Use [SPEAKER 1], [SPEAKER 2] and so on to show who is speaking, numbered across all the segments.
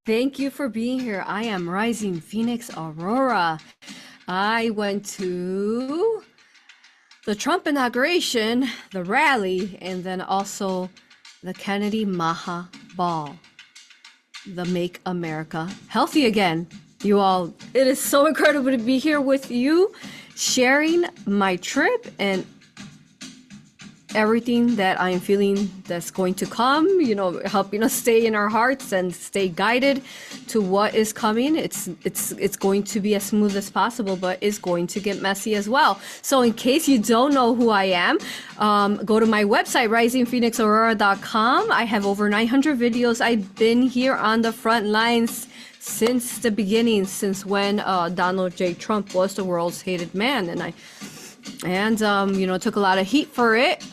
[SPEAKER 1] Thank you for being here. I am Rising Phoenix Aurora. I went to the Trump inauguration, the rally, and then also the Kennedy MAHA ball, the Make America Healthy Again. You all, it is so incredible to be here with you, sharing my trip and everything that I'm feeling that's going to come, helping us stay in our hearts and stay guided to what is coming. It's going to be as smooth as possible, but it's going to get messy as well. So in case you don't know who I am, go to my website, risingphoenixaurora.com. I have over 900 videos. I've been here on the front lines since the beginning, since when Donald J. Trump was the world's hated man. And took a lot of heat for it.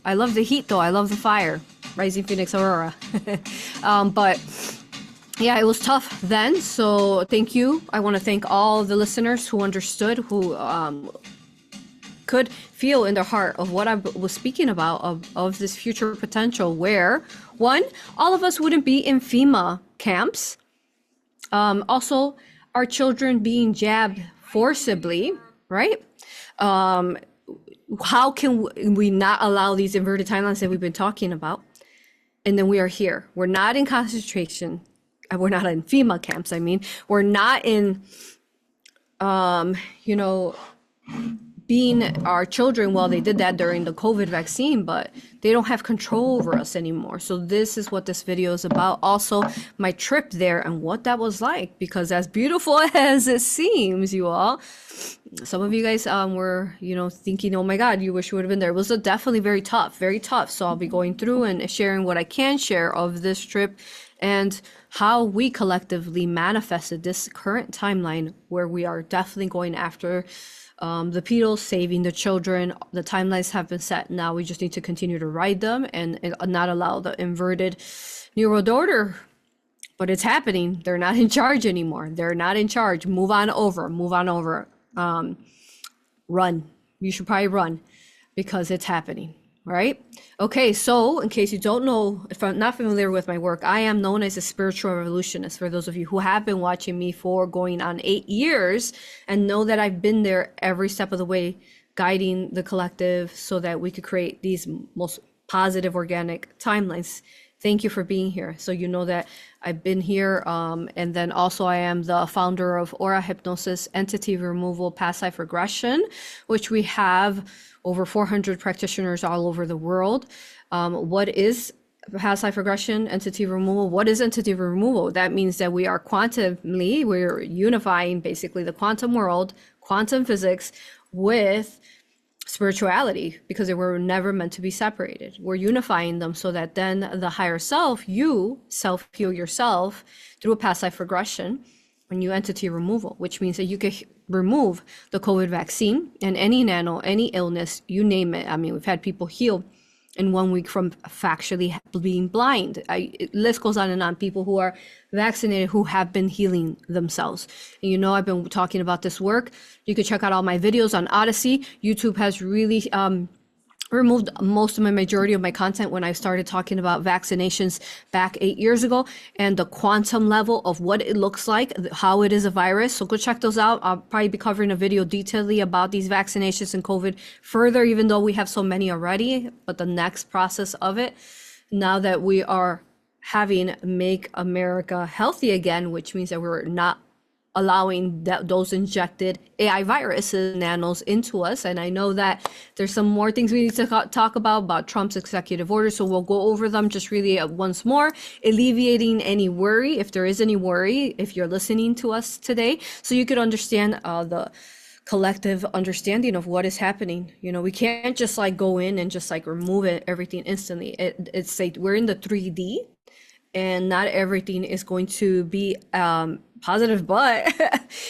[SPEAKER 1] I love the heat though. I love the fire. Rising Phoenix Aurora. But yeah, it was tough then. So thank you. I want to thank all the listeners who understood, who could feel in their heart of what I was speaking about, of this future potential where, one, all of us wouldn't be in FEMA camps. Also, our children being jabbed forcibly, right? How can we not allow these inverted timelines that we've been talking about? And then we are here. We're not in concentration. We're not in FEMA camps. We're not in, being our children. Well, they did that during the COVID vaccine, but they don't have control over us anymore. So this is what this video is about. Also, my trip there and what that was like, because as beautiful as it seems, you all, some of you guys were, thinking, oh my God, you wish you would have been there. It was definitely very tough, very tough. So I'll be going through and sharing what I can share of this trip and how we collectively manifested this current timeline where we are definitely going after the pedals, saving the children. The timelines have been set. Now we just need to continue to ride them and not allow the inverted New World Order. But it's happening. They're not in charge anymore. They're not in charge. Move on over. Run. You should probably run because it's happening. Right? Okay, so in case you don't know, if I'm not familiar with my work, I am known as a spiritual revolutionist. For those of you who have been watching me for going on 8 years and know that I've been there every step of the way, guiding the collective so that we could create these most positive organic timelines. Thank you for being here. So you know that I've been here, and then also I am the founder of A.U.R.A Hypnosis, Entity Removal, Past Life Regression, which we have over 400 practitioners all over the world. What is past life regression, entity removal? What is entity removal? That means that we are we're unifying basically the quantum world, quantum physics with spirituality, because they were never meant to be separated. We're unifying them so that then the higher self, you self-heal yourself through a past life regression when you entity removal, which means that you can remove the COVID vaccine and any illness, you name it. We've had people heal in 1 week from factually being blind. List goes on and on. People who are vaccinated who have been healing themselves. And I've been talking about this work. You can check out all my videos on Odyssey. YouTube has really removed most of majority of my content when I started talking about vaccinations back 8 years ago and the quantum level of what it looks like, how it is a virus. So go check those out. I'll probably be covering a video detailedly about these vaccinations and COVID further, even though we have so many already, but the next process of it, now that we are having Make America Healthy Again, which means that we're not allowing those injected AI viruses, nanos into us. And I know that there's some more things we need to talk about Trump's executive order. So we'll go over them just really once more, alleviating any worry, if there is any worry, if you're listening to us today, so you could understand the collective understanding of what is happening. We can't just go in and just remove everything instantly. It's like we're in the 3D and not everything is going to be positive, but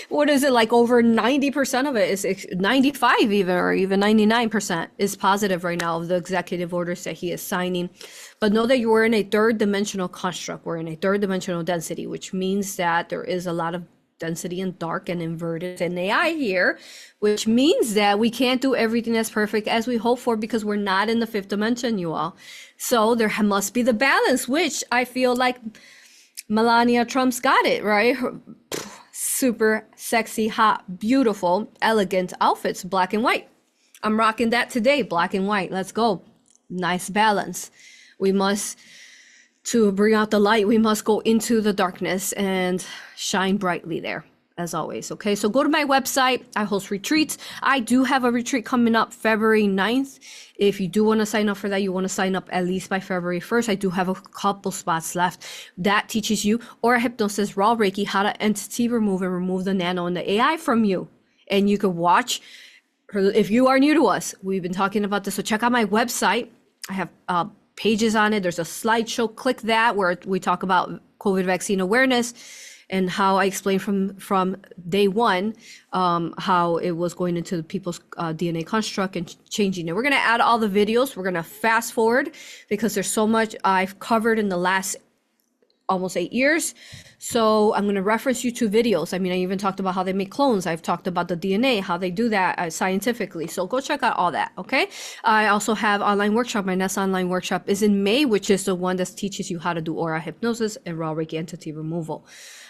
[SPEAKER 1] what is it, over 90% of it is 95 even, or even 99% is positive right now of the executive orders that he is signing. But know that you are in a third dimensional construct. We're in a third dimensional density, which means that there is a lot of density and dark and inverted and AI here, which means that we can't do everything as perfect as we hope for because we're not in the fifth dimension, you all. So there must be the balance, which I feel like Melania Trump's got it, right? Super sexy, hot, beautiful, elegant outfits, black and white. I'm rocking that today, black and white. Let's go. Nice balance. We must, to bring out the light, we must go into the darkness and shine brightly there, as always. Okay, so go to my website. I host retreats. I do have a retreat coming up February 9th. If you do want to sign up for that, you want to sign up at least by February 1st. I do have a couple spots left. That teaches you Aura Hypnosis, Raw Reiki, how to entity remove and remove the nano and the AI from you. And you can watch, if you are new to us, we've been talking about this. So check out my website. I have pages on it. There's a slideshow. Click that where we talk about COVID vaccine awareness and how I explained from day one how it was going into people's DNA construct and changing it. We're going to add all the videos. We're going to fast forward because there's so much I've covered in the last almost 8 years. So I'm going to reference you to videos. I mean, I even talked about how they make clones. I've talked about the DNA, how they do that scientifically. So go check out all that, okay? I also have online workshop. My next online workshop is in May, which is the one that teaches you how to do aura hypnosis and raw Reiki entity removal.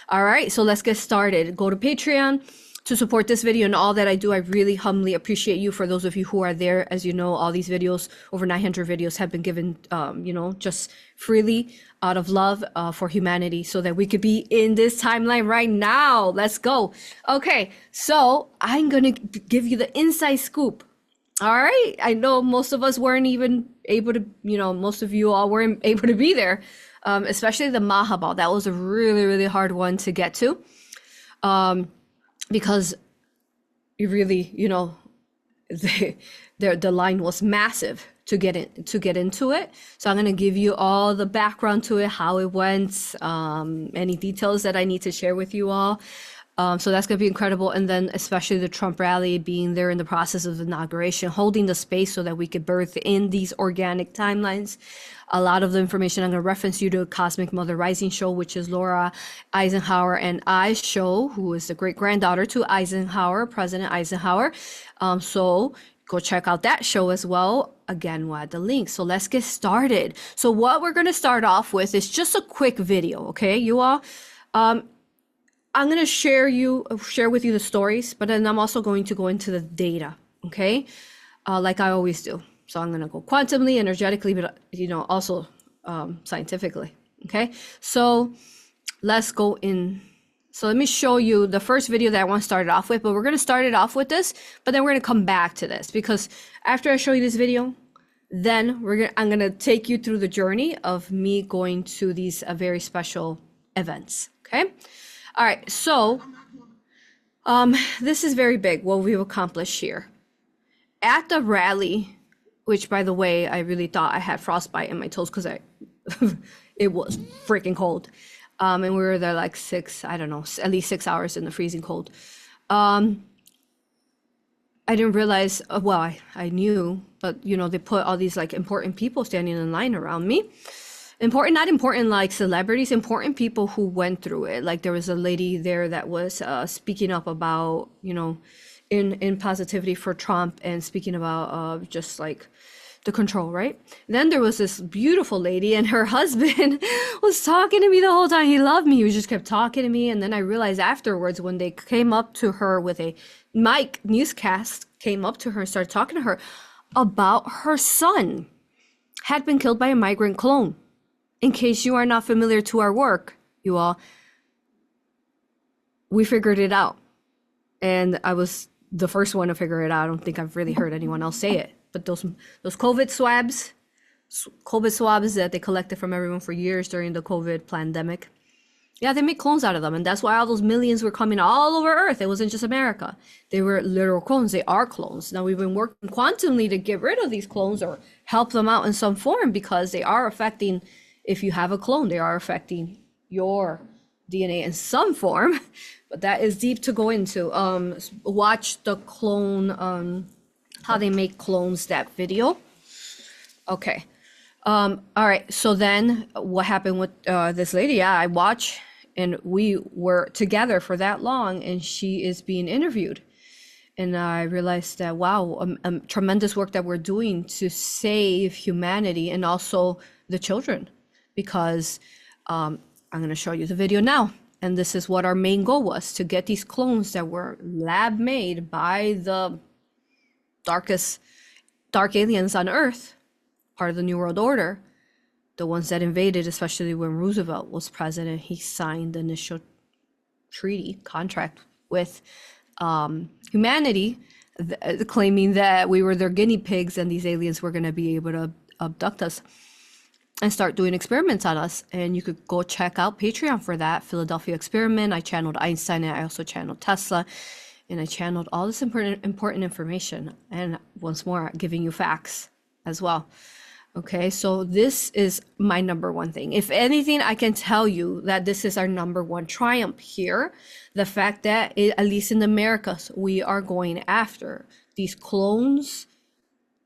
[SPEAKER 1] All right, so let's get started. Go to Patreon to support this video and all that I do. I really humbly appreciate you. For those of you who are there, as you know, all these videos, over 900 videos have been given, just freely out of love for humanity so that we could be in this timeline right now. Let's go. Okay, so I'm going to give you the inside scoop. All right, I know most of us weren't even able to, most of you all weren't able to be there, especially the MAHA ball. That was a really, really hard one to get to. Because you really, the line was massive to get into it. So I'm going to give you all the background to it, how it went, any details that I need to share with you all. So that's going to be incredible. And then especially the Trump rally, being there in the process of inauguration, holding the space so that we could birth in these organic timelines. A lot of the information I'm going to reference you to Cosmic Mother Rising show, which is Laura Eisenhower and I's show, who is the great granddaughter to Eisenhower, President Eisenhower. So go check out that show as well. Again, we'll add the link. So let's get started. So what we're going to start off with is just a quick video. Okay, you all. I'm going to share with you the stories, but then I'm also going to go into the data. Okay, like I always do. So I'm going to go quantumly, energetically, but also scientifically. Okay, so let's go in. So let me show you the first video that I want to start it off with, but we're going to start it off with this, but then we're going to come back to this because after I show you this video, then I'm going to take you through the journey of me going to these very special events. Okay. All right. So this is very big, what we've accomplished here. At the rally, which, by the way, I really thought I had frostbite in my toes because it was freaking cold. And we were there like at least 6 hours in the freezing cold. I didn't realize, I knew, but they put all these like important people standing in line around me. Not important like celebrities, important people who went through it. Like there was a lady there that was speaking up about, in positivity for Trump and speaking about just like the control, right? Then there was this beautiful lady and her husband was talking to me the whole time. He loved me. He just kept talking to me. And then I realized afterwards when they came up to her with a mic, newscast came up to her and started talking to her about her son had been killed by a migrant clone. In case you are not familiar to our work, you all, we figured it out. And I was the first one to figure it out. I don't think I've really heard anyone else say it. But those COVID swabs that they collected from everyone for years during the COVID pandemic, yeah, they made clones out of them. And that's why all those millions were coming all over Earth. It wasn't just America. They were literal clones. They are clones. Now we've been working quantumly to get rid of these clones or help them out in some form because they are affecting, if you have a clone, they are affecting your DNA in some form. But that is deep to go into. Watch the clone, how they make clones, that video. Okay. All right. So then what happened with this lady? Yeah, I watched and we were together for that long and she is being interviewed. And I realized that, wow, tremendous work that we're doing to save humanity and also the children. Because I'm going to show you the video now. And this is what our main goal was, to get these clones that were lab made by the dark aliens on Earth, part of the New World Order, the ones that invaded, especially when Roosevelt was president. He signed the initial contract with humanity, claiming that we were their guinea pigs and these aliens were going to be able to abduct us and start doing experiments on us. And you could go check out Patreon for that. Philadelphia experiment. I channeled Einstein, and I also channeled Tesla, and I channeled all this important information. And once more, giving you facts as well. Okay, so this is my number one thing. If anything, I can tell you that this is our number one triumph here. The fact that, at least in the Americas, we are going after these clones,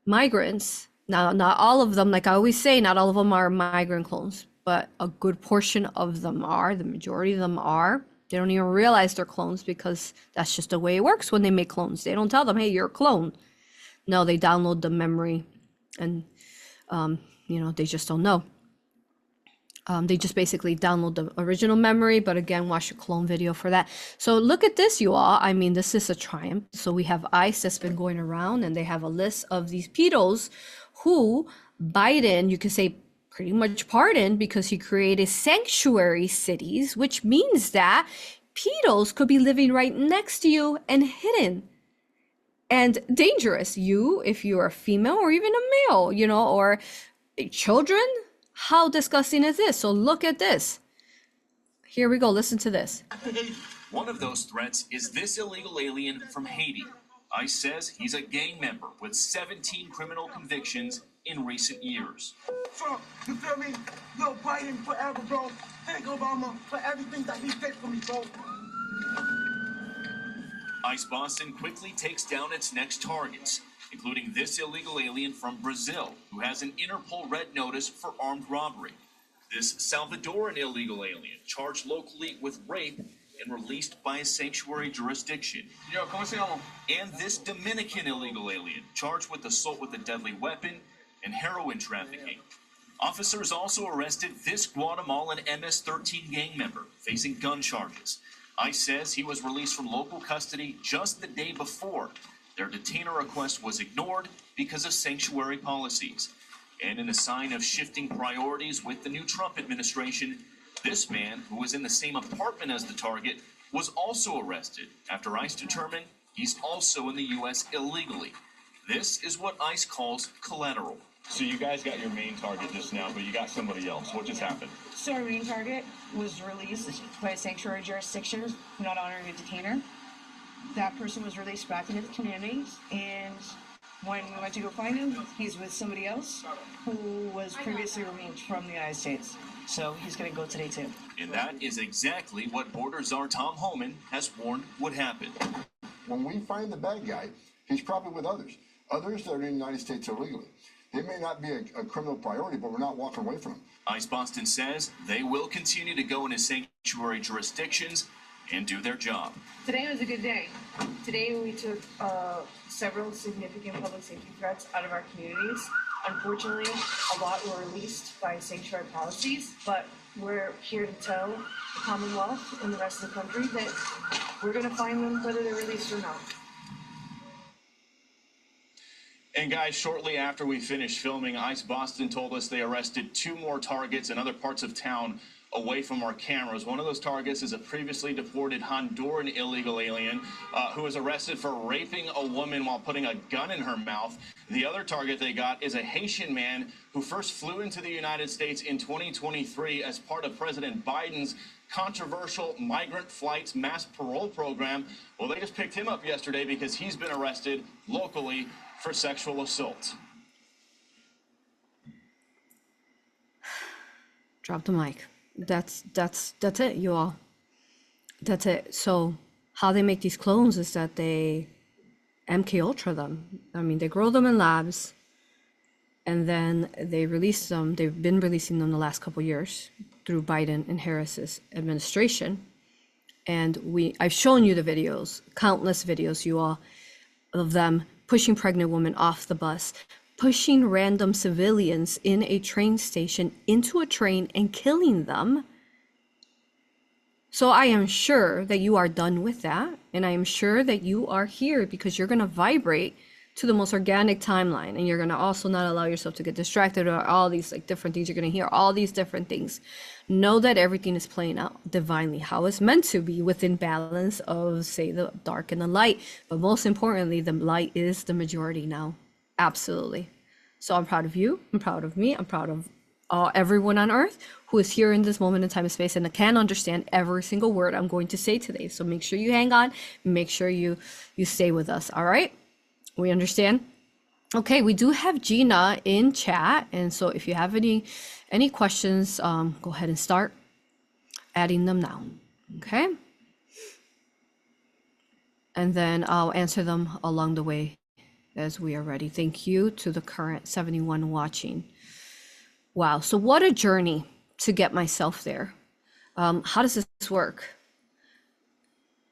[SPEAKER 1] migrants. Now, not all of them, like I always say, not all of them are migrant clones, but a good portion of them are. The majority of them are. They don't even realize they're clones because that's just the way it works when they make clones. They don't tell them, hey, you're a clone. No, they download the memory and, they just don't know. They just basically download the original memory, but again, watch a clone video for that. So look at this, you all. I mean, this is a triumph. So we have ICE that's been going around, and they have a list of these pedos who Biden, you could say, pretty much pardoned because he created sanctuary cities, which means that pedos could be living right next to you and hidden and dangerous. If you're a female or even a male, or children. How disgusting is this? So look at this. Here we go. Listen to this.
[SPEAKER 2] One of those threats is this illegal alien from Haiti. ICE says he's a gang member with 17 criminal convictions in recent years.
[SPEAKER 3] Trump, you feel me? Yo, Biden forever, bro. Thank Obama for everything that he did for me, bro.
[SPEAKER 2] ICE Boston quickly takes down its next targets, including this illegal alien from Brazil, who has an Interpol red notice for armed robbery. This Salvadoran illegal alien, charged locally with rape and released by a sanctuary jurisdiction.
[SPEAKER 3] Yo, ¿cómo se llama?
[SPEAKER 2] And this Dominican illegal alien, charged with assault with a deadly weapon and heroin trafficking. Officers also arrested this Guatemalan MS-13 gang member, facing gun charges. ICE says he was released from local custody just the day before. Their detainer request was ignored because of sanctuary policies. And in a sign of shifting priorities with the new Trump administration, this man, who was in the same apartment as the target, was also arrested after ICE determined he's also in the U.S. illegally. This is what ICE calls collateral.
[SPEAKER 4] So you guys got your main target just now, but you got somebody else. What just happened?
[SPEAKER 5] So our main target was released by a sanctuary jurisdiction, not honoring a detainer. That person was released back into the community, and when we went to go find him, he's with somebody else who was previously removed from the United States. So he's going to go today too.
[SPEAKER 2] And that is exactly what Border Czar Tom Homan has warned would happen.
[SPEAKER 6] When we find the bad guy, he's probably with others that are in the United States illegally. They may not be a criminal priority, but we're not walking away from them.
[SPEAKER 2] ICE Boston says they will continue to go into sanctuary jurisdictions and do their job.
[SPEAKER 5] Today was a good day. Today we took several significant public safety threats out of our communities. Unfortunately, a lot were released by sanctuary policies, but we're here to tell the Commonwealth and the rest of the country that we're going to find them whether they're released or not.
[SPEAKER 4] And guys, shortly after we finished filming, ICE Boston told us they arrested 2 more targets in other parts of town away from our cameras. One of those targets is a previously deported Honduran illegal alien who was arrested for raping a woman while putting a gun in her mouth. The other target they got is a Haitian man who first flew into the United States in 2023 as part of President Biden's controversial migrant flights mass parole program. Well, they just picked him up yesterday because he's been arrested locally for sexual assault.
[SPEAKER 1] Drop the mic. That's it, you all. That's it. So how they make these clones is that they MK Ultra them. I mean, they grow them in labs, and then they release them. They've been releasing them the last couple of years through Biden and Harris's administration. And I've shown you the videos, countless videos, you all, of them pushing pregnant women off the bus, pushing random civilians in a train station into a train and killing them So I am sure that you are done with that. And I am sure that you are here because you're going to vibrate to the most organic timeline. And you're going to also not allow yourself to get distracted or all these like different things. You're going to hear all these different things. Know that everything is playing out divinely, how it's meant to be, within balance of, say, the dark and the light. But most importantly, the light is the majority now. Absolutely. So I'm proud of you. I'm proud of me. I'm proud of everyone on earth who is here in this moment in time and space and can understand every single word I'm going to say today. So make sure you hang on. Make sure you stay with us. All right. We understand. Okay. We do have Gina in chat. And so if you have any questions, go ahead and start adding them now. Okay. And then I'll answer them along the way as we are ready. Thank you to the current 71 watching. Wow. So what a journey to get myself there. How does this work?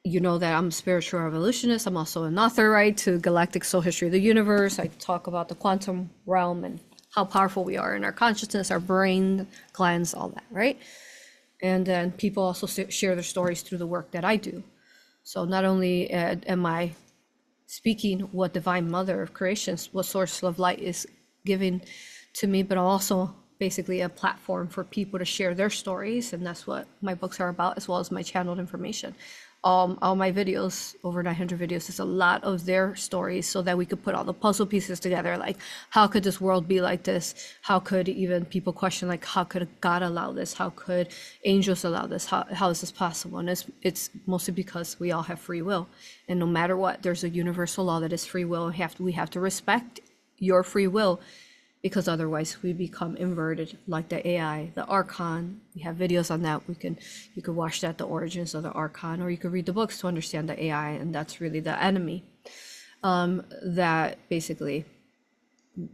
[SPEAKER 1] You know that I'm a spiritual revolutionist. I'm also an author, right, to Galactic History of the Universe. I talk about the quantum realm and how powerful we are in our consciousness, our brain, glands, all that, right? And then people also share their stories through the work that I do. So not only am I speaking what Divine Mother of Creation, what source of light is giving to me, but also basically a platform for people to share their stories. And that's what my books are about, as well as my channeled information. All my videos, over 900 videos, is a lot of their stories so that we could put all the puzzle pieces together. Like, how could this world be like this? How could even people question, like, how could God allow this? How could angels allow this? How is this possible? And it's mostly because we all have free will. And no matter what, there's a universal law that is free will. We have to respect your free will, because otherwise we become inverted, like the AI, the Archon. We have videos on that. You could watch that, the origins of the Archon, or you could read the books to understand the AI, and that's really the enemy. That basically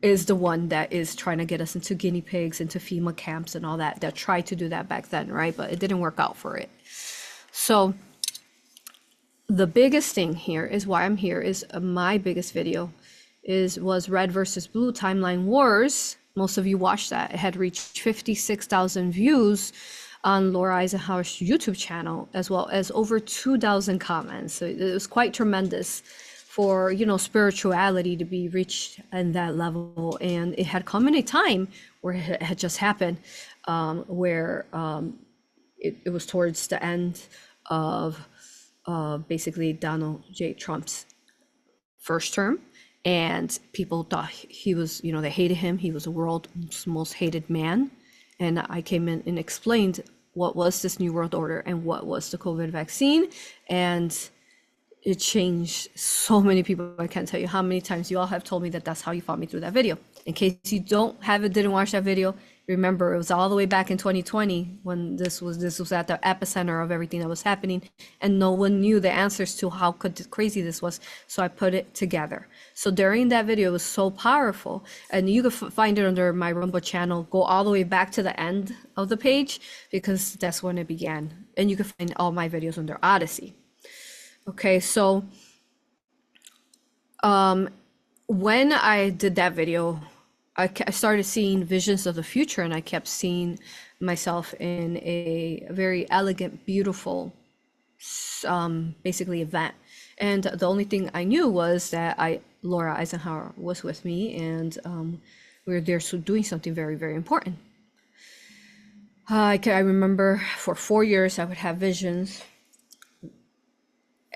[SPEAKER 1] is the one that is trying to get us into guinea pigs, into FEMA camps and all that tried to do that back then, right? But it didn't work out for it. So the biggest thing here is why I'm here is my biggest video was Red versus Blue Timeline Wars. Most of you watched that. It had reached 56,000 views on Laura Eisenhower's YouTube channel, as well as over 2,000 comments. So it was quite tremendous for, spirituality to be reached in that level. And it had come in a time where it had just happened, where it was towards the end of basically Donald J. Trump's first term. And people thought he was, they hated him. He was the world's most hated man. And I came in and explained what was this New World Order and what was the COVID vaccine. And it changed so many people. I can't tell you how many times you all have told me that that's how you fought me through that video. In case you didn't watch that video, remember, it was all the way back in 2020 when this was at the epicenter of everything that was happening, and no one knew the answers to how crazy this was. So I put it together. So during that video, it was so powerful, and you can find it under my Rumble channel. Go all the way back to the end of the page, because that's when it began. And you can find all my videos under Odyssey. Okay, so when I did that video, I started seeing visions of the future, and I kept seeing myself in a very elegant, beautiful, basically event. And the only thing I knew was that Laura Eisenhower was with me, and we were there doing something very, very important. I remember for 4 years I would have visions,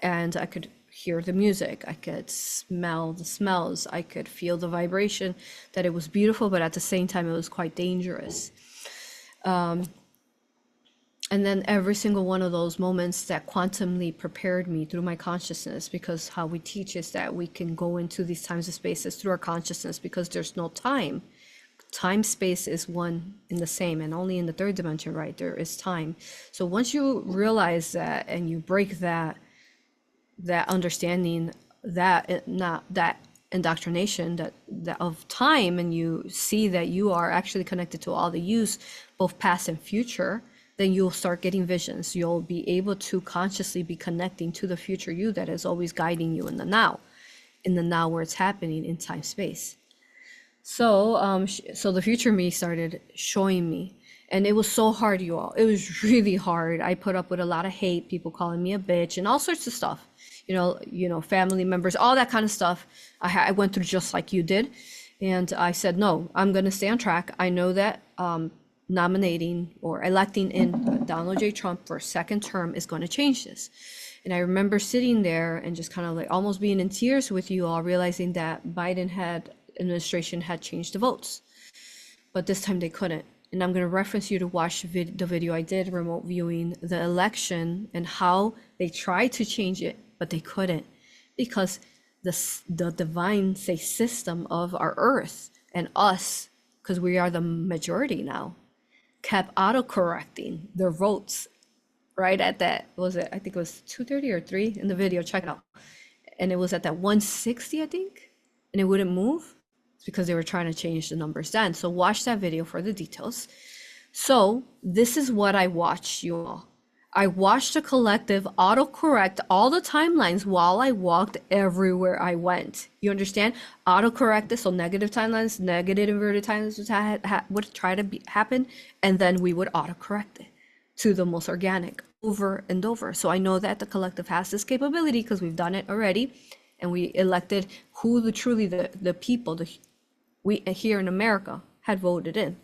[SPEAKER 1] and I could hear the music, I could smell the smells, I could feel the vibration, that it was beautiful, but at the same time it was quite dangerous. And then every single one of those moments that quantumly prepared me through my consciousness, because how we teach is that we can go into these times and spaces through our consciousness, because there's no time. Time, space is one and the same, and only in the third dimension, right, there is time. So once you realize that and you break that understanding, that indoctrination that of time, and you see that you are actually connected to all the yous, both past and future, then you'll start getting visions. You'll be able to consciously be connecting to the future you that is always guiding you in the now where it's happening in time space. So so the future me started showing me, And it was so hard, you all. It was really hard. I put up with a lot of hate, people calling me a bitch and all sorts of stuff. Family members, all that kind of stuff. I went through just like you did. And I said, no, I'm going to stay on track. I know that nominating or electing in Donald J. Trump for a second term is going to change this. And I remember sitting there and just kind of like almost being in tears with you all, realizing that Biden administration had changed the votes. But this time they couldn't. And I'm going to reference you to watch the video I did, remote viewing the election and how they tried to change it, but they couldn't, because the divine, say, system of our earth and us, because we are the majority now, kept auto-correcting their votes right at that, I think it was 2:30 or 3 in the video, check it out. And it was at that 160, I think, and it wouldn't move. It's because they were trying to change the numbers then. So watch that video for the details. So this is what I watched, you all. I watched the collective autocorrect all the timelines while I walked everywhere I went. You understand? Autocorrect this, so negative timelines, negative inverted timelines would try to happen, and then we would autocorrect it to the most organic over and over. So I know that the collective has this capability because we've done it already, and we elected who the people, we here in America had voted in.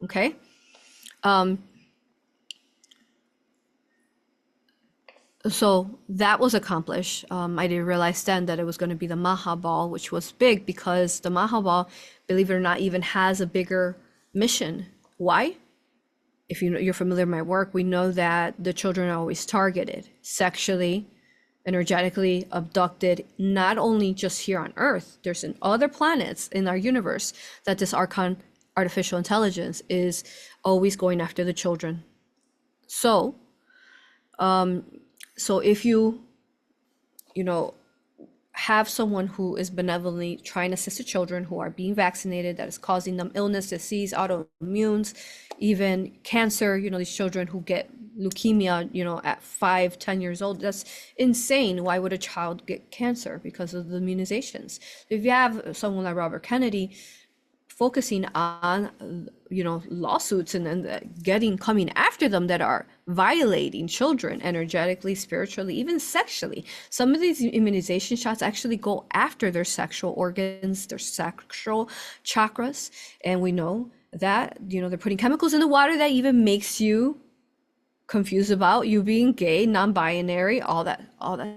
[SPEAKER 1] Okay. So that was accomplished. I didn't realize then that it was going to be the MAHA ball, which was big because the MAHA ball, believe it or not, even has a bigger mission. Why? If you're familiar with my work, we know that the children are always targeted, sexually, energetically abducted, not only just here on Earth, there's in other planets in our universe that this Archon artificial intelligence is always going after the children. So if you have someone who is benevolently trying to assist the children who are being vaccinated, that is causing them illness, disease, autoimmunes, even cancer, these children who get leukemia, at 5-10 years old, that's insane. Why would a child get cancer? Because of the immunizations. If you have someone like Robert Kennedy focusing on lawsuits and coming after them that are violating children energetically, spiritually, even sexually. Some of these immunization shots actually go after their sexual organs, their sexual chakras, and we know that they're putting chemicals in the water that even makes you confused about you being gay, non-binary, all that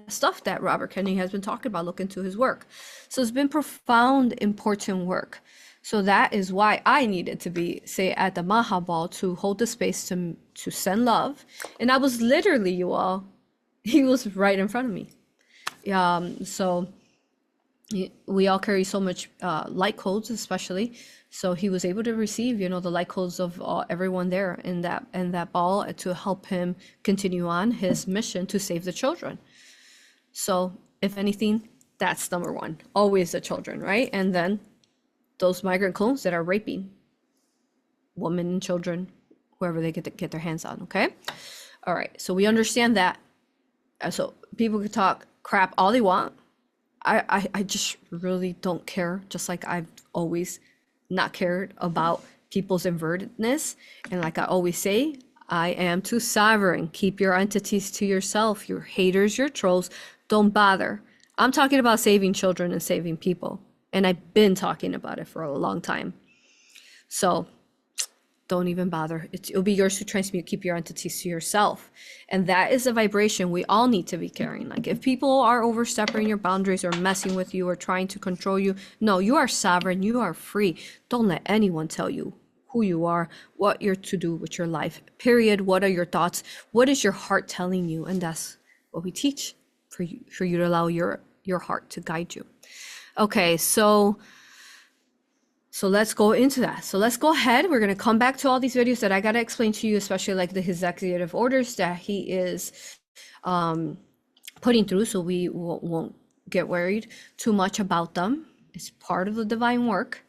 [SPEAKER 1] stuff that Robert Kennedy has been talking about. Look into his work. So it's been profound, important work. So that is why I needed to be, say, at the MAHA ball to hold the space to send love. And I was literally, you all, he was right in front of me. So we all carry so much light codes, especially. So he was able to receive, the light codes of everyone there in that ball to help him continue on his mission to save the children. So if anything, that's number one, always the children, right? And then those migrant clones that are raping women and children, whoever they get their hands on. Okay. All right. So we understand that. So people can talk crap all they want. I just really don't care. Just like I've always not cared about people's invertedness. And like I always say, I am too sovereign. Keep your entities to yourself. Your haters, your trolls, don't bother. I'm talking about saving children and saving people. And I've been talking about it for a long time. So don't even bother. It'll be yours to transmute. Keep your entities to yourself. And that is a vibration we all need to be carrying. Like if people are overstepping your boundaries or messing with you or trying to control you, no, you are sovereign. You are free. Don't let anyone tell you who you are, what you're to do with your life, period. What are your thoughts? What is your heart telling you? And that's what we teach for you to allow your heart to guide you. Okay, so let's go into that. So let's go ahead. We're going to come back to all these videos that I got to explain to you, especially like his executive orders that he is putting through. So we won't get worried too much about them. It's part of the divine work.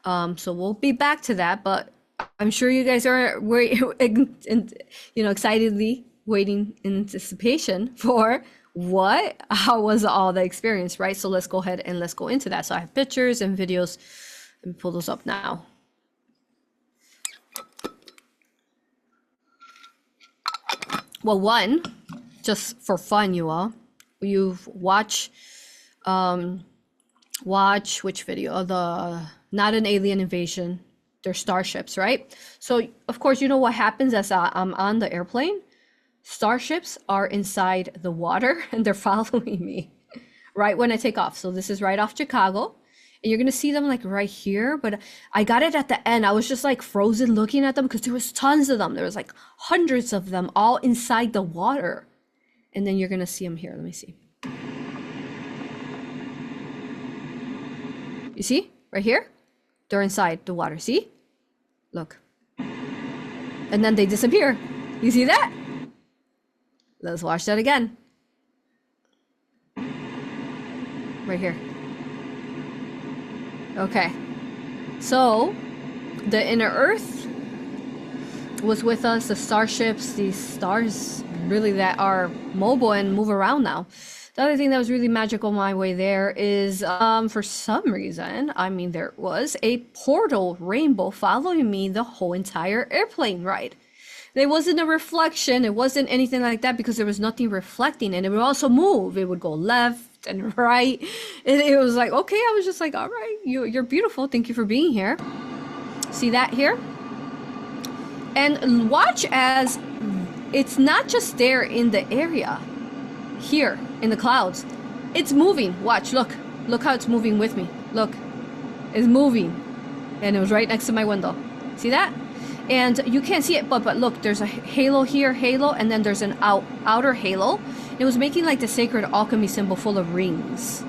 [SPEAKER 1] So we'll be back to that, but I'm sure you guys are excitedly waiting in anticipation for how was all the experience, right? So let's go ahead and let's go into that. So I have pictures and videos. Let me pull those up now. Well, one, just for fun, you all, you watch which video? The not an alien invasion. They're starships, right? So of course, you know what happens as I'm on the airplane? Starships are inside the water and they're following me right when I take off. So this is right off Chicago. And you're gonna see them like right here, but I got it at the end. I was just like frozen looking at them because there was tons of them. There was like hundreds of them all inside the water. And then you're gonna see them here. Let me see. You see right here? They're inside the water. See? Look. And then they disappear. You see that? Let's watch that again. Right here. Okay. So, the inner Earth was with us. The starships, these stars really that are mobile and move around now. The other thing that was really magical my way there is, for some reason, I mean, there was a portal rainbow following me the whole entire airplane ride. There wasn't a reflection. It wasn't anything like that because there was nothing reflecting, and it would also move. It would go left and right. And it was like, okay, I was just like, all right, you're beautiful. Thank you for being here. See that here? And watch as it's not just there in the area here in the clouds. It's moving. Watch, look how it's moving with me. Look, it's moving. And it was right next to my window. See that? And you can't see it, but look, there's a halo here, and then there's an outer halo. It was making like the sacred alchemy symbol full of rings.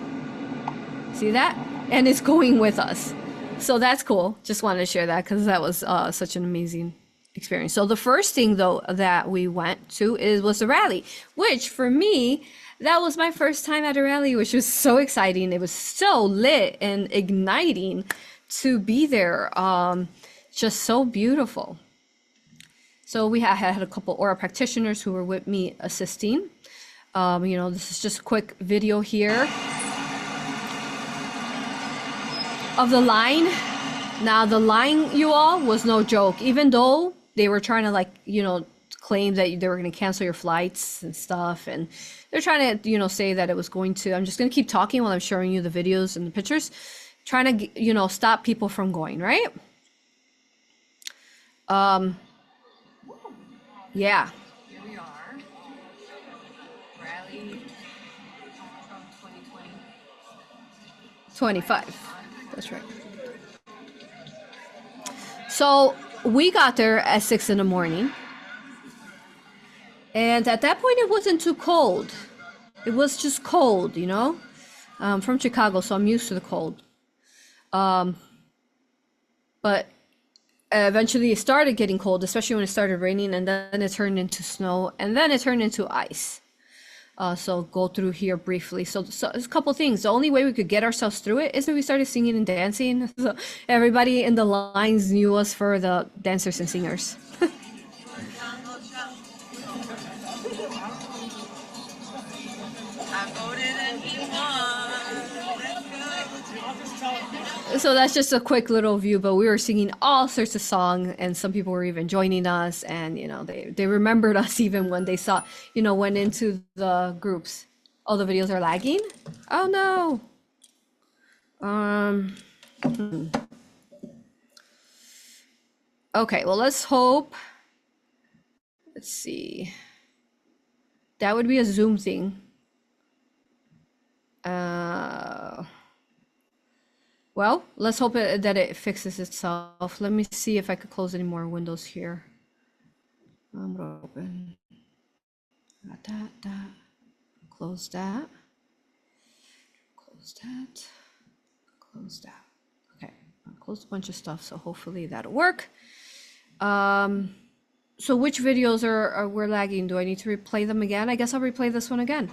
[SPEAKER 1] See that? And it's going with us. So that's cool. Just wanted to share that because that was such an amazing experience. So the first thing though that we went to was the rally, which for me, that was my first time at a rally, which was so exciting. It was so lit and igniting to be there. Just so beautiful. So we had a couple AURA practitioners who were with me assisting. You know, this is just a quick video here of the line. Now the line, you all, was no joke. Even though they were trying to like, you know, claim that they were going to cancel your flights and stuff. And they're trying to, you know, say that it was going to, I'm just going to keep talking while I'm showing you the videos and the pictures, trying to, you know, stop people from going, right? Yeah.
[SPEAKER 5] Here we are. Rally from 2020.
[SPEAKER 1] 25. That's right. So we got there at 6 in the morning. And at that point, it wasn't too cold. It was just cold, you know? I'm from Chicago, so I'm used to the cold. But eventually it started getting cold, especially when it started raining, and then it turned into snow, and then it turned into ice. So go through here briefly. So there's a couple things. The only way we could get ourselves through it is that we started singing and dancing. So everybody in the lines knew us for the dancers and singers. So that's just a quick little view, but we were singing all sorts of songs, and some people were even joining us, and you know, they remembered us even when they saw, you know, went into the groups. Oh, the videos are lagging? Oh no. Okay, well, let's hope. Let's see. That would be a Zoom thing. Well, let's hope that it fixes itself. Let me see if I could close any more windows here. I'm gonna open. Got that. Close that. Close that. Close that. Okay, I closed a bunch of stuff, so hopefully that'll work. So which videos are we're lagging? Do I need to replay them again? I guess I'll replay this one again.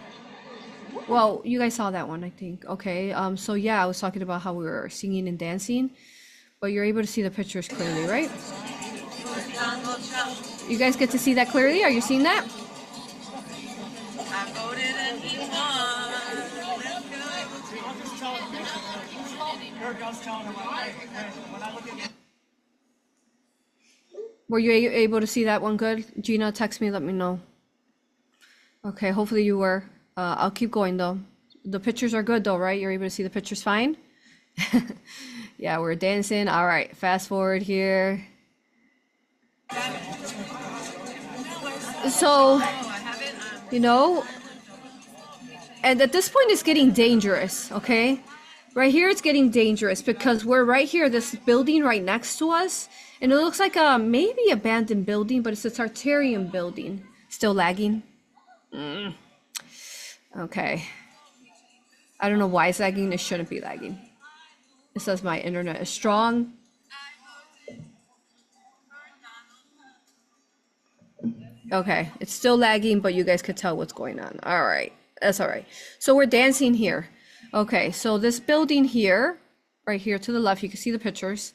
[SPEAKER 1] Well, you guys saw that one, I think. Okay, so yeah, I was talking about how we were singing and dancing, but you're able to see the pictures clearly, right? You guys get to see that clearly? Are you seeing that? Were you able to see that one good? Gina, text me, let me know. Okay, hopefully you were. I'll keep going though. The pictures are good though, right? You're able to see the pictures fine? Yeah, we're dancing. All right, fast forward here. So, you know, and at this point it's getting dangerous, okay? Right here it's getting dangerous because we're right here, this building right next to us, and it looks like a maybe abandoned building, but it's a Tartarian building. Still lagging. Okay. I don't know why it's lagging. It shouldn't be lagging. It says my internet is strong. Okay, it's still lagging, but you guys could tell what's going on. All right, that's all right. So we're dancing here. Okay, so this building here, right here to the left, you can see the pictures.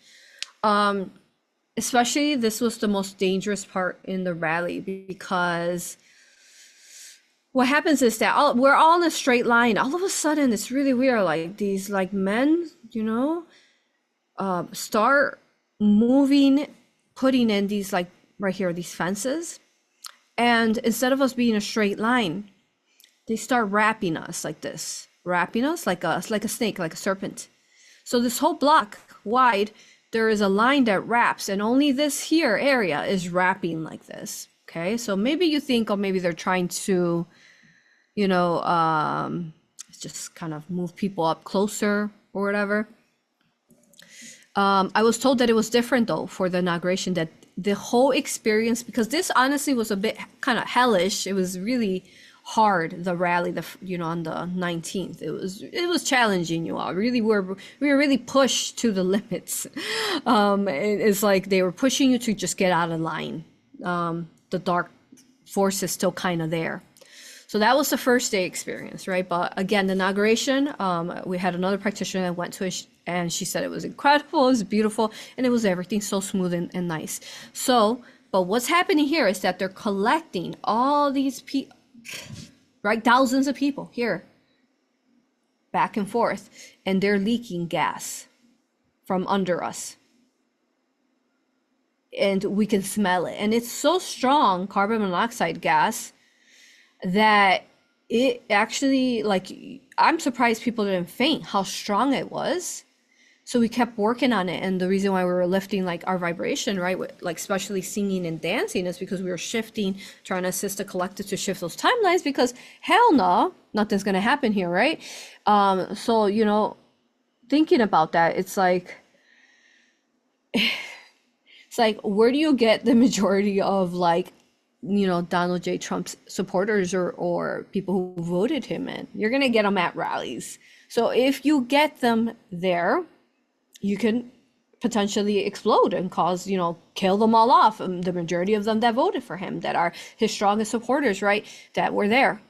[SPEAKER 1] Especially this was the most dangerous part in the rally because what happens is that we're all in a straight line. All of a sudden, it's really weird. Like these like men, you know, start moving, putting in these like right here, these fences. And instead of us being a straight line, they start wrapping us like this, wrapping us like a snake, like a serpent. So this whole block wide, there is a line that wraps, and only this here area is wrapping like this. Okay, so maybe you think, oh, maybe they're trying to, you know, just kind of move people up closer or whatever. I was told that it was different though for the inauguration, that the whole experience, because this honestly was a bit kind of hellish. It was really hard, the rally, you know, on the 19th. It was challenging, you all. Really, we were really pushed to the limits. It's like they were pushing you to just get out of line. The dark force is still kind of there. So that was the first day experience, right? But again, the inauguration, we had another practitioner that went to it, and she said it was incredible, it was beautiful, and it was everything so smooth and nice. So, but what's happening here is that they're collecting all these people, right? Thousands of people here, back and forth, and they're leaking gas from under us. And we can smell it. And it's so strong, carbon monoxide gas, that it actually, like, I'm surprised people didn't faint how strong it was. So we kept working on it. And the reason why we were lifting like our vibration, right, like especially singing and dancing, is because we were shifting, trying to assist the collective to shift those timelines, because hell no, nothing's going to happen here, right? So, you know, thinking about that, it's like where do you get the majority of, like, you know, Donald J. Trump's supporters or people who voted him in? You're going to get them at rallies. So if you get them there, you can potentially explode and cause, you know, kill them all off. The majority of them that voted for him, that are his strongest supporters, right, that were there.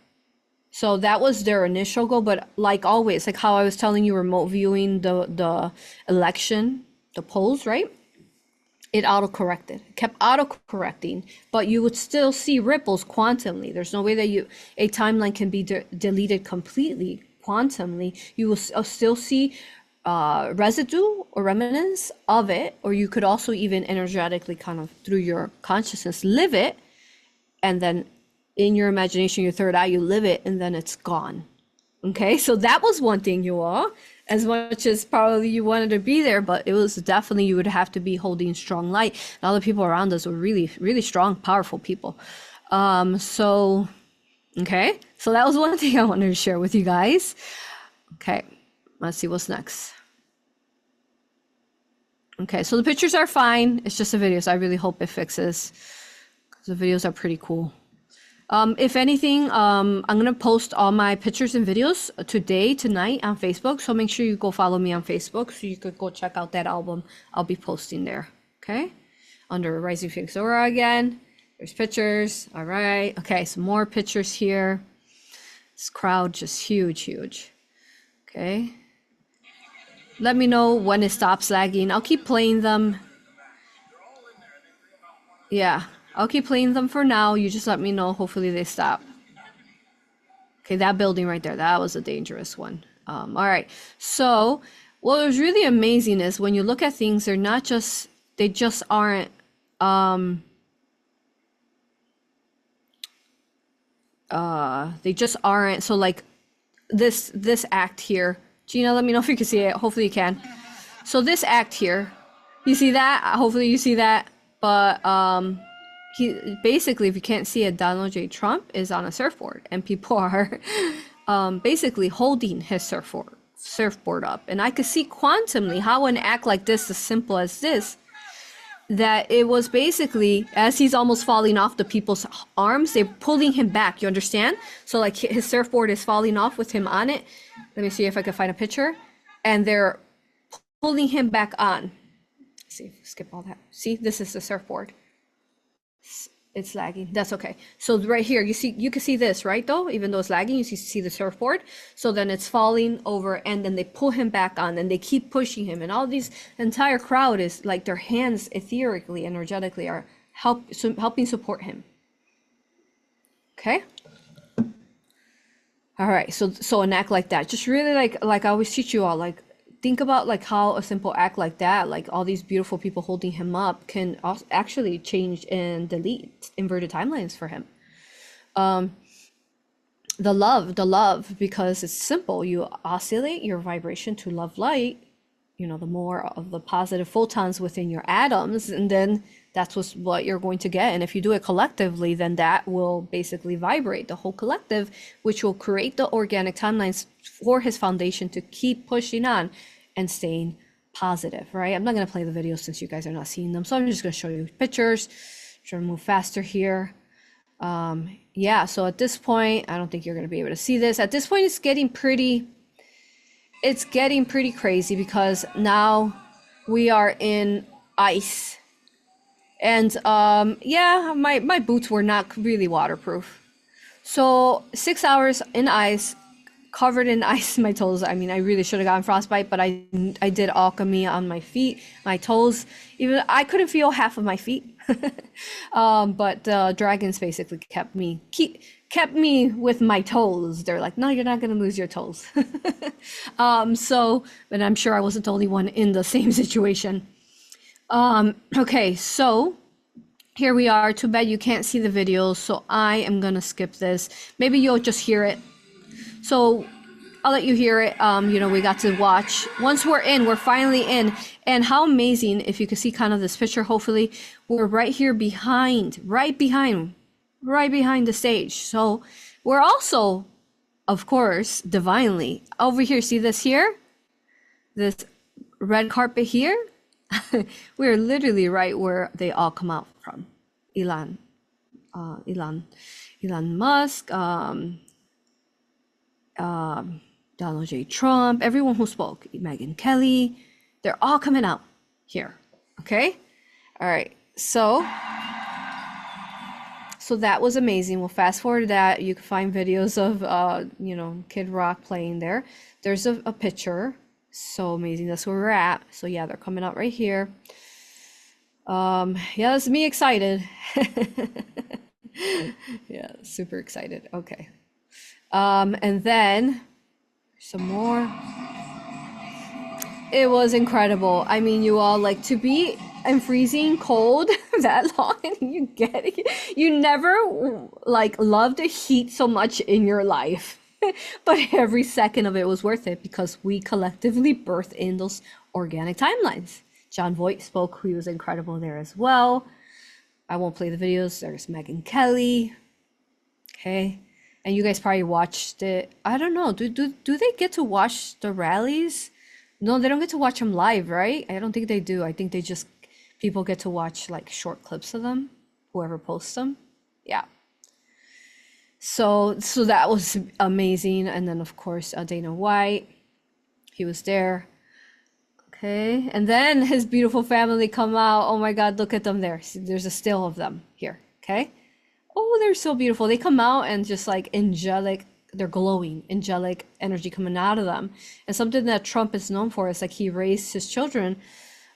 [SPEAKER 1] So that was their initial goal. But like always, like how I was telling you, remote viewing the election, the polls, right? It auto-corrected, kept auto-correcting, but you would still see ripples quantumly. There's no way that a timeline can be deleted completely quantumly. You will still see residue or remnants of it, or you could also even energetically kind of through your consciousness live it, and then in your imagination, your third eye, you live it, and then it's gone. Okay, so that was one thing, you all. As much as probably you wanted to be there, but it was definitely, you would have to be holding strong light. And all the people around us were really, really strong, powerful people. So, okay, so that was one thing I wanted to share with you guys. Okay, let's see what's next. Okay, so the pictures are fine. It's just the videos. I really hope it fixes, because the videos are pretty cool. If anything, I'm going to post all my pictures and videos tonight on Facebook. So make sure you go follow me on Facebook so you could go check out that album. I'll be posting there. Okay. Under Rising Phoenix A.U.R.A again. There's pictures. All right. Okay. Some more pictures here. This crowd just huge, huge. Okay. Let me know when it stops lagging. I'll keep playing them. Yeah. I'll keep playing them for now. You just let me know. Hopefully they stop. Okay, that building right there, that was a dangerous one. All right. So what was really amazing is when you look at things, they just aren't they just aren't. So like this act here, Gina, let me know if you can see it. Hopefully you can. So this act here, you see that? Hopefully you see that. But he basically, if you can't see it, Donald J. Trump is on a surfboard, and people are basically holding his surfboard up. And I could see quantumly how an act like this, as simple as this, that it was basically, as he's almost falling off the people's arms, they're pulling him back, you understand? So like his surfboard is falling off with him on it. Let me see if I can find a picture. And they're pulling him back on. Let's see, skip all that. See, this is the surfboard. It's lagging, that's okay. So right here, you can see this, right though? Even though it's lagging, you see the surfboard. So then it's falling over, and then they pull him back on, and they keep pushing him. And all these, entire crowd is like, their hands ethereally, energetically are helping support him. Okay? All right, so an act like that, just really like I always teach you all, like, think about like how a simple act like that, like all these beautiful people holding him up, can actually change and delete inverted timelines for him. The love, because it's simple. You oscillate your vibration to love light, you know, the more of the positive photons within your atoms, and then that's what you're going to get. And if you do it collectively, then that will basically vibrate the whole collective, which will create the organic timelines for his foundation to keep pushing on and staying positive, right? I'm not going to play the videos since you guys are not seeing them, so I'm just going to show you pictures. Try to move faster here. Yeah, so at this point, I don't think you're going to be able to see this. At this point, it's getting pretty crazy, because now we are in ice. And yeah, my boots were not really waterproof. So 6 hours in ice, covered in ice, my toes. I mean, I really should have gotten frostbite, but I did alchemy on my feet, my toes. Even I couldn't feel half of my feet. But the dragons basically kept me with my toes. They're like, no, you're not gonna lose your toes. So, and I'm sure I wasn't the only one in the same situation. Okay, so here we are. Too bad you can't see the videos, so I am gonna skip this. Maybe you'll just hear it. So I'll let you hear it. You know, we got to watch. Once we're finally in. And how amazing, if you can see kind of this picture, hopefully, we're right here right behind the stage. So we're also, of course, divinely over here. See this here? This red carpet here? We're literally right where they all come out from. Elon Musk, Donald J. Trump, everyone who spoke, Megyn Kelly, they're all coming out here. Okay? All right. So that was amazing. We'll fast forward that. You can find videos of, you know, Kid Rock playing there. There's a picture. So amazing. That's where we're at. So yeah, they're coming out right here. Yeah, that's me excited. Yeah, super excited. Okay. And then some more. It was incredible. I mean, you all, like, to be in freezing cold that long, and you never like loved the heat so much in your life. But every second of it was worth it, because we collectively birthed in those organic timelines. John Voight spoke, he was incredible there as well. I won't play the videos. There's Megyn Kelly. Okay. And you guys probably watched it. I don't know. Do they get to watch the rallies? No, they don't get to watch them live, right? I don't think they do. I think people get to watch like short clips of them, whoever posts them. Yeah. So that was amazing. And then of course, Dana White, he was there. Okay. And then his beautiful family come out. Oh my God, look at them there. There's a still of them here. Okay. Oh, they're so beautiful. They come out and just like angelic, they're glowing, angelic energy coming out of them. And something that Trump is known for is like he raised his children.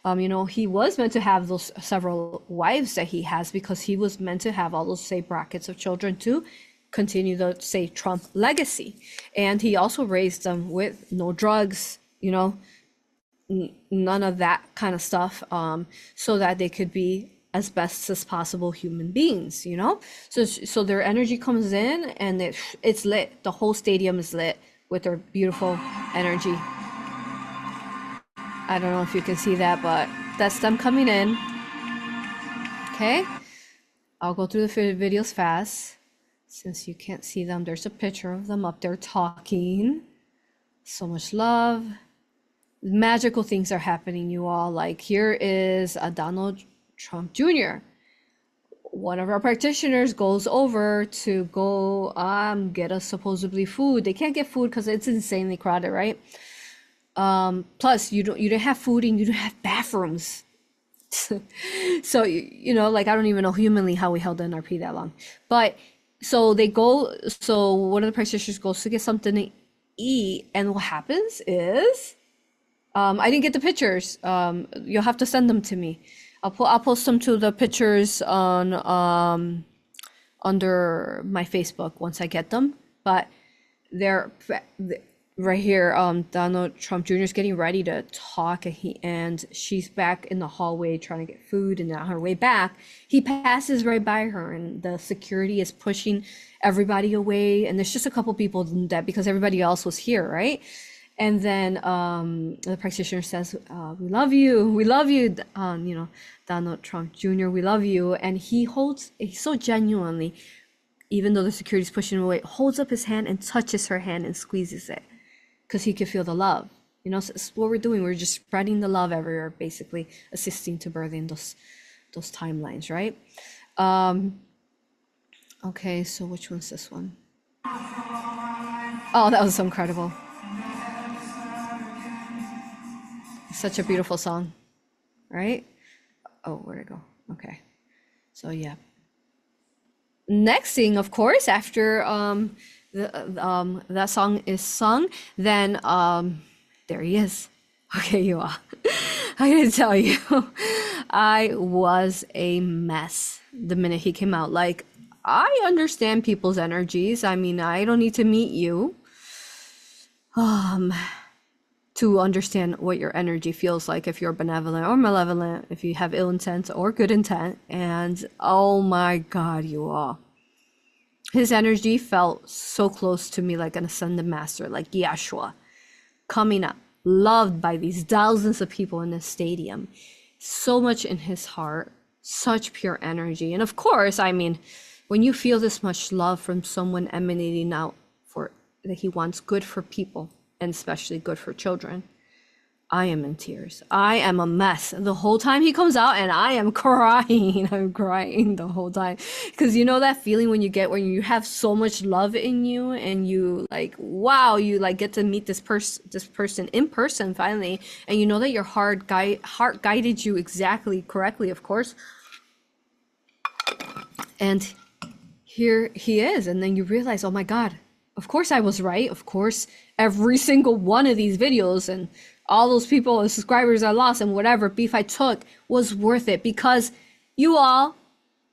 [SPEAKER 1] You know, he was meant to have those several wives that he has, because he was meant to have all those, say, brackets of children to continue the, say, Trump legacy. And he also raised them with no drugs, you know, none of that kind of stuff, so that they could be as best as possible human beings, you know? So their energy comes in and it's lit. The whole stadium is lit with their beautiful energy. I don't know if you can see that, but that's them coming in. Okay, I'll go through the videos fast since you can't see them. There's a picture of them up there talking. So much love. Magical things are happening, you all. Like here is a Donald Trump Jr. One of our practitioners goes over to go get us supposedly food. They can't get food because it's insanely crowded, right? Plus you didn't have food and you don't have bathrooms. So you know, like I don't even know humanly how we held the NRP that long. But so one of the practitioners goes to get something to eat, and what happens is I didn't get the pictures. You'll have to send them to me. I'll post them to the pictures on under my Facebook once I get them. But they're right here. Donald Trump Jr. is getting ready to talk, and she's back in the hallway trying to get food. And on her way back, he passes right by her, and the security is pushing everybody away. And there's just a couple people that because everybody else was here, right? And then the practitioner says, we love you, you know, Donald Trump Jr., we love you. And he so genuinely, even though the security is pushing him away, holds up his hand and touches her hand and squeezes it because he could feel the love. You know, so it's what we're doing. We're just spreading the love everywhere, basically assisting to birthing those timelines, right? Okay, so which one's this one? Oh, that was so incredible. Such a beautiful song, right? Oh, where'd it go? Okay, so yeah. Next thing, of course, after that song is sung, then there he is. Okay, you all. I gotta tell you, I was a mess the minute he came out. Like, I understand people's energies. I mean, I don't need to meet you to understand what your energy feels like, if you're benevolent or malevolent, if you have ill intent or good intent. And oh my God, you all. His energy felt so close to me, like an ascended master, like Yeshua, coming up, loved by these thousands of people in this stadium. So much in his heart, such pure energy. And of course, I mean, when you feel this much love from someone emanating out for that he wants good for people, and especially good for children, I am in tears. I am a mess the whole time he comes out, and I am crying. I'm crying the whole time, because you know that feeling when you have so much love in you, and you like, wow, you like get to meet this person in person finally, and you know that your heart guided you exactly correctly, of course. And here he is, and then you realize, oh my God, of course I was right. Of course, every single one of these videos and all those people and subscribers I lost and whatever beef I took was worth it, because you all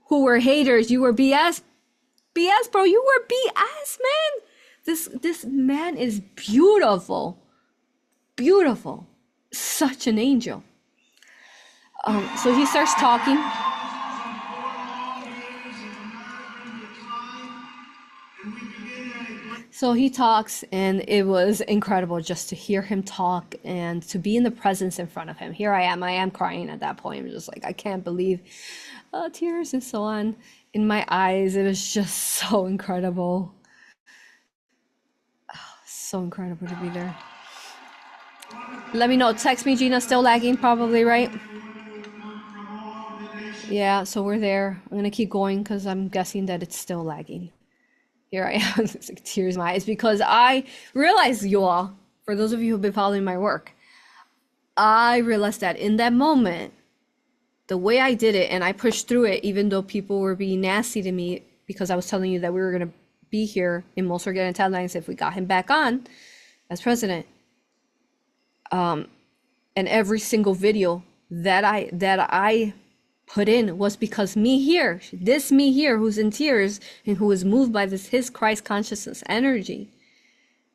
[SPEAKER 1] who were haters, you were BS, bro, you were BS, man. This man is beautiful, such an angel. So he starts talking. So he talks, and it was incredible just to hear him talk and to be in the presence in front of him. Here I am crying at that point. I'm just like, I can't believe, tears and so on in my eyes. It was just so incredible. So incredible to be there. Let me know. Text me, Gina. Still lagging, probably, right? Yeah, so we're there. I'm going to keep going because I'm guessing that it's still lagging. Here I am, it's like tears in my eyes, because I realized, you all, for those of you who've been following my work, I realized that in that moment, the way I did it, and I pushed through it, even though people were being nasty to me, because I was telling you that we were going to be here in most organic headlines if we got him back on as president. And every single video that I put in was because me here who's in tears and who is moved by this his Christ consciousness energy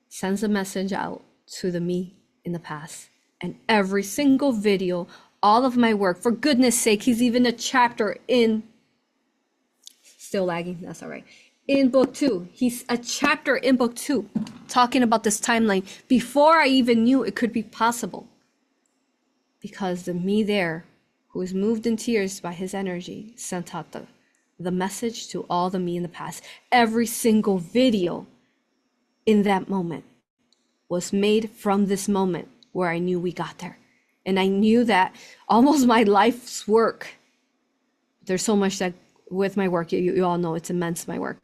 [SPEAKER 1] sends a message out to the me in the past. And every single video, all of my work. For goodness sake, he's even a chapter in, still lagging, that's all right, in book 2. He's a chapter in book 2 talking about this timeline before I even knew it could be possible. Because the me there, who was moved in tears by his energy, sent out the message to all the me in the past. Every single video in that moment was made from this moment where I knew we got there. And I knew that almost my life's work, there's so much that with my work, you all know it's immense, my work.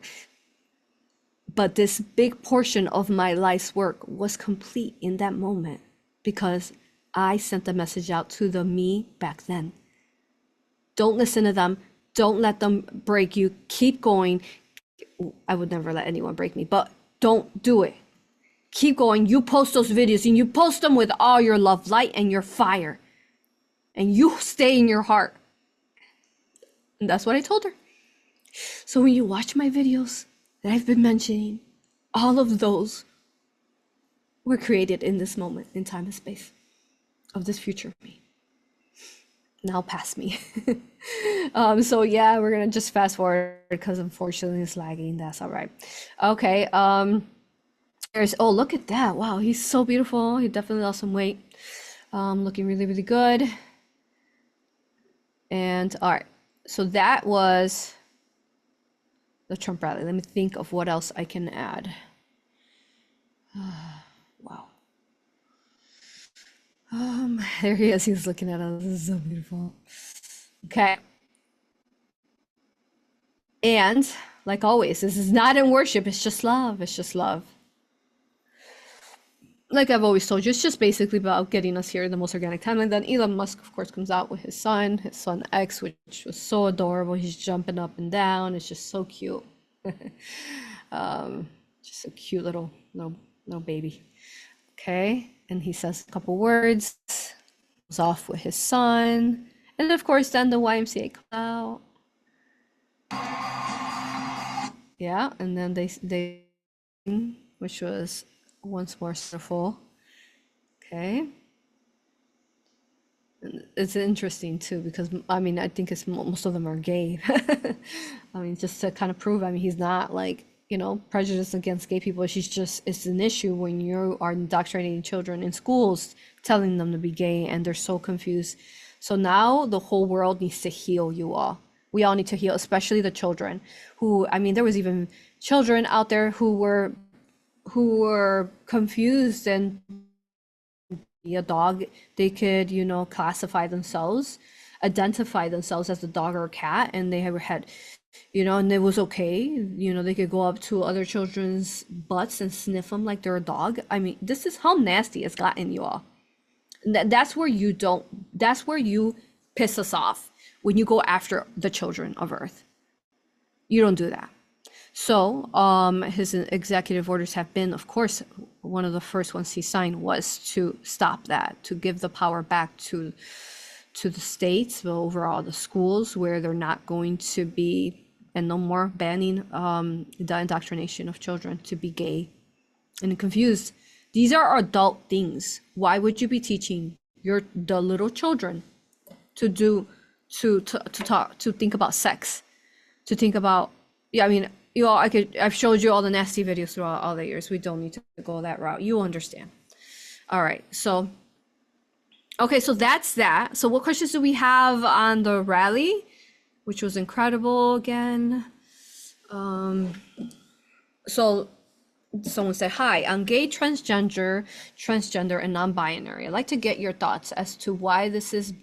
[SPEAKER 1] But this big portion of my life's work was complete in that moment because I sent the message out to the me back then. Don't listen to them. Don't let them break you. Keep going. I would never let anyone break me, but don't do it. Keep going. You post those videos and you post them with all your love, light, and your fire. And you stay in your heart. And that's what I told her. So when you watch my videos that I've been mentioning, all of those were created in this moment in time and space of this future me. Now past me. So yeah, we're gonna just fast forward because unfortunately it's lagging. That's all right. Okay. There's, oh, look at that. Wow, he's so beautiful. He definitely lost some weight. Looking really, really good. And all right, so that was the Trump rally. Let me think of what else I can add. Wow. There he is. He's looking at us. This is so beautiful. Okay. And like always, this is not in worship. It's just love. It's just love. Like I've always told you, it's just basically about getting us here in the most organic timeline. Then Elon Musk, of course, comes out with his son X, which was so adorable. He's jumping up and down. It's just so cute. Just a cute little baby. Okay, and he says a couple words, goes off with his son, and of course, then the YMCA comes out. Yeah, and then they, which was once more wonderful. Okay. It's interesting too because I mean I think it's most of them are gay. I mean just to kind of prove, I mean he's not like, you know, prejudiced against gay people. She's just, it's an issue when you are indoctrinating children in schools, telling them to be gay, and they're so confused. So now the whole world needs to heal, you all. We all need to heal, especially the children who, I mean, there was even children out there who were confused and be a dog. They could, you know, classify themselves, identify themselves as a dog or a cat, and they had, you know, and it was okay. You know, they could go up to other children's butts and sniff them like they're a dog. I mean, this is how nasty it's gotten, you all. That's where you piss us off, when you go after the children of Earth. You don't do that. So his executive orders have been, of course, one of the first ones he signed was to stop that, to give the power back to the states, but overall the schools, where they're not going to be, and no more banning the indoctrination of children to be gay and confused. These are adult things. Why would you be teaching the little children to talk, to think about sex, to think about, yeah, I mean, you all, I've showed you all the nasty videos throughout all the years. We don't need to go that route. You understand. All right, so okay, so that's that. So what questions do we have on the rally, which was incredible again? So someone said, hi, I'm gay, transgender, and non-binary. I'd like to get your thoughts as to why this is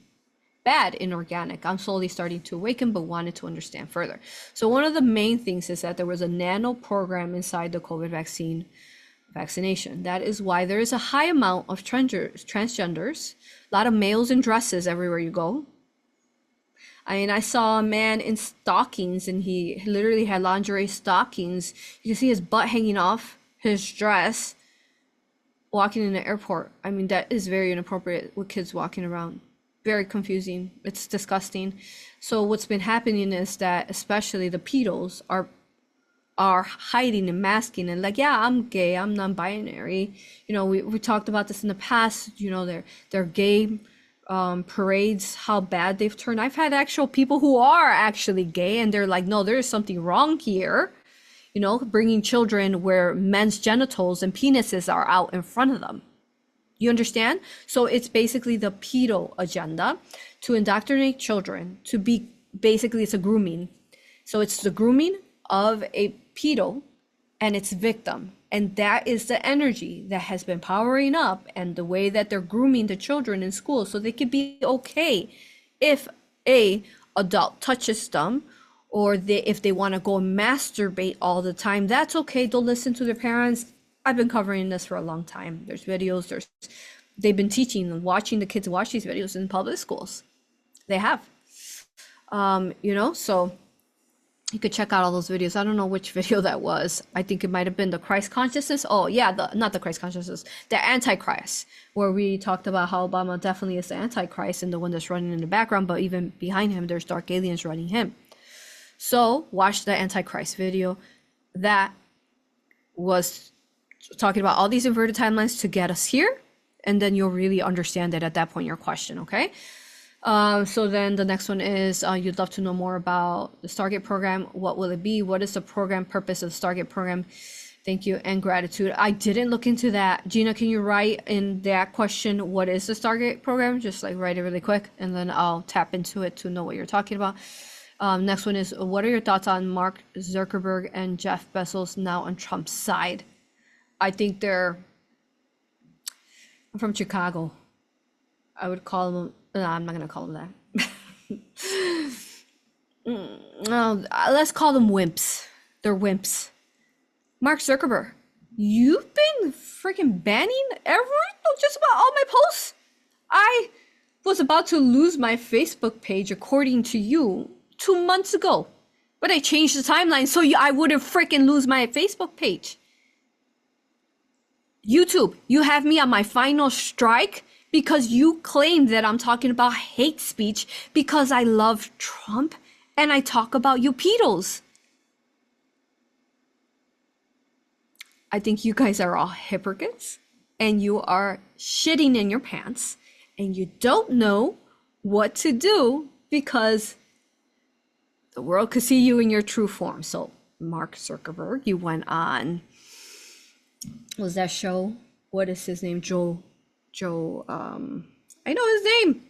[SPEAKER 1] bad in organic. I'm slowly starting to awaken, but wanted to understand further. So one of the main things is that there was a nano program inside the COVID vaccination. That is why there is a high amount of transgenders, a lot of males in dresses everywhere you go. I mean, I saw a man in stockings, and he literally had lingerie stockings. You can see his butt hanging off his dress, walking in the airport. I mean, that is very inappropriate with kids walking around. Very confusing. It's disgusting. So what's been happening is that especially the pedos are hiding and masking and like, yeah, I'm gay, I'm non-binary. You know, we talked about this in the past. You know, they're gay parades how bad they've turned. I've had actual people who are actually gay and they're like, no, there's something wrong here. You know, bringing children where men's genitals and penises are out in front of them. You understand? So it's basically the pedo agenda to indoctrinate children to be, basically it's a grooming. So it's the grooming of a pedo and its victim. And that is the energy that has been powering up, and the way that they're grooming the children in school so they could be okay if a adult touches them, or if they want to go masturbate all the time, that's okay. They'll listen to their parents. I've been covering this for a long time. There's videos, they've been teaching and watching the kids watch these videos in public schools. They have, you know, so you could check out all those videos. I don't know which video that was. I think it might have been the Christ consciousness. Oh yeah, not the Christ consciousness, the Antichrist, where we talked about how Obama definitely is the Antichrist and the one that's running in the background, but even behind him, there's dark aliens running him. So watch the Antichrist video. That was talking about all these inverted timelines to get us here. And then you'll really understand it at that point, your question, okay? So then the next one is, you'd love to know more about the Stargate program. What will it be? What is the program purpose of the Stargate program? Thank you and gratitude. I didn't look into that. Gina, can you write in that question, what is the Stargate program? Just like write it really quick, and then I'll tap into it to know what you're talking about. Next one is, what are your thoughts on Mark Zuckerberg and Jeff Bezos now on Trump's side? I think I'm from Chicago. I would call them, no, I'm not going to call them that. No, let's call them wimps. They're wimps. Mark Zuckerberg, you've been freaking banning just about all my posts. I was about to lose my Facebook page, according to you, 2 months ago, but I changed the timeline so I wouldn't freaking lose my Facebook page. YouTube, you have me on my final strike because you claim that I'm talking about hate speech because I love Trump and I talk about you pedos. I think you guys are all hypocrites and you are shitting in your pants and you don't know what to do because the world could see you in your true form. So Mark Zuckerberg, you went on, was that show? What is his name? Joe, I know his name.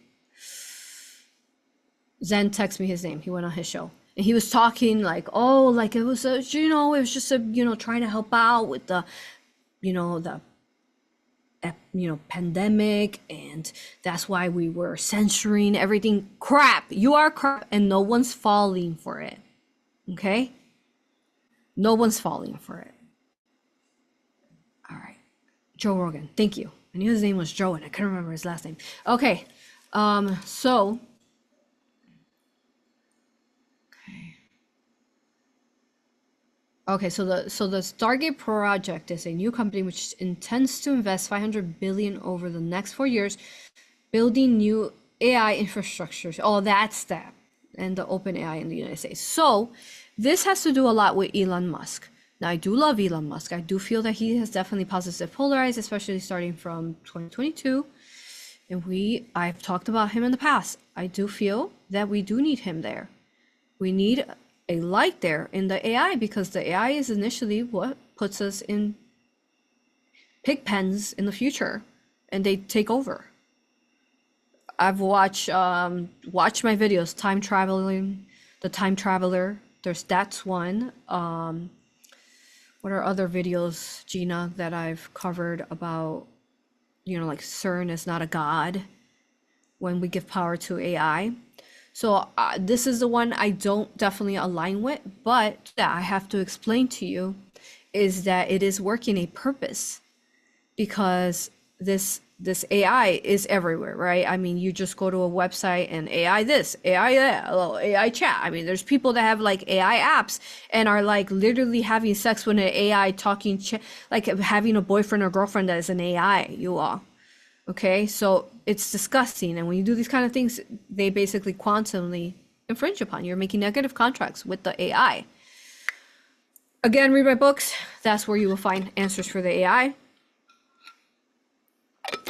[SPEAKER 1] Zen texted me his name. He went on his show and he was talking like, oh, like it was a, it was just a, trying to help out with the, pandemic, and that's why we were censoring everything. Crap, you are crap, and no one's falling for it. Okay? No one's falling for it. All right. Joe Rogan, thank you. I knew his name was Joe and I couldn't remember his last name. Okay. So so the Stargate project is a new company which intends to invest $500 billion over the next 4 years, building new AI infrastructures. Oh, that's that, and the open AI in the United States. So this has to do a lot with Elon Musk. Now, I do love Elon Musk. I do feel that he has definitely positive polarized, especially starting from 2022. And I've talked about him in the past. I do feel that we do need him there. We need a light there in the AI, because the AI is initially what puts us in pig pens in the future, and they take over. I've watched my videos, time traveling, the time traveler. That's one. What are other videos, Gina, that I've covered about, like CERN is not a god when we give power to AI. So this is the one I don't definitely align with, but that I have to explain to you is that it is working a purpose, because this AI is everywhere, right? I mean, you just go to a website and AI this, AI that, AI chat. I mean, there's people that have like AI apps and are like literally having sex with an AI talking, like having a boyfriend or girlfriend that is an AI, you all. Okay, so it's disgusting. And when you do these kind of things, they basically quantumly infringe upon you. You're making negative contracts with the AI. Again, read my books. That's where you will find answers for the AI.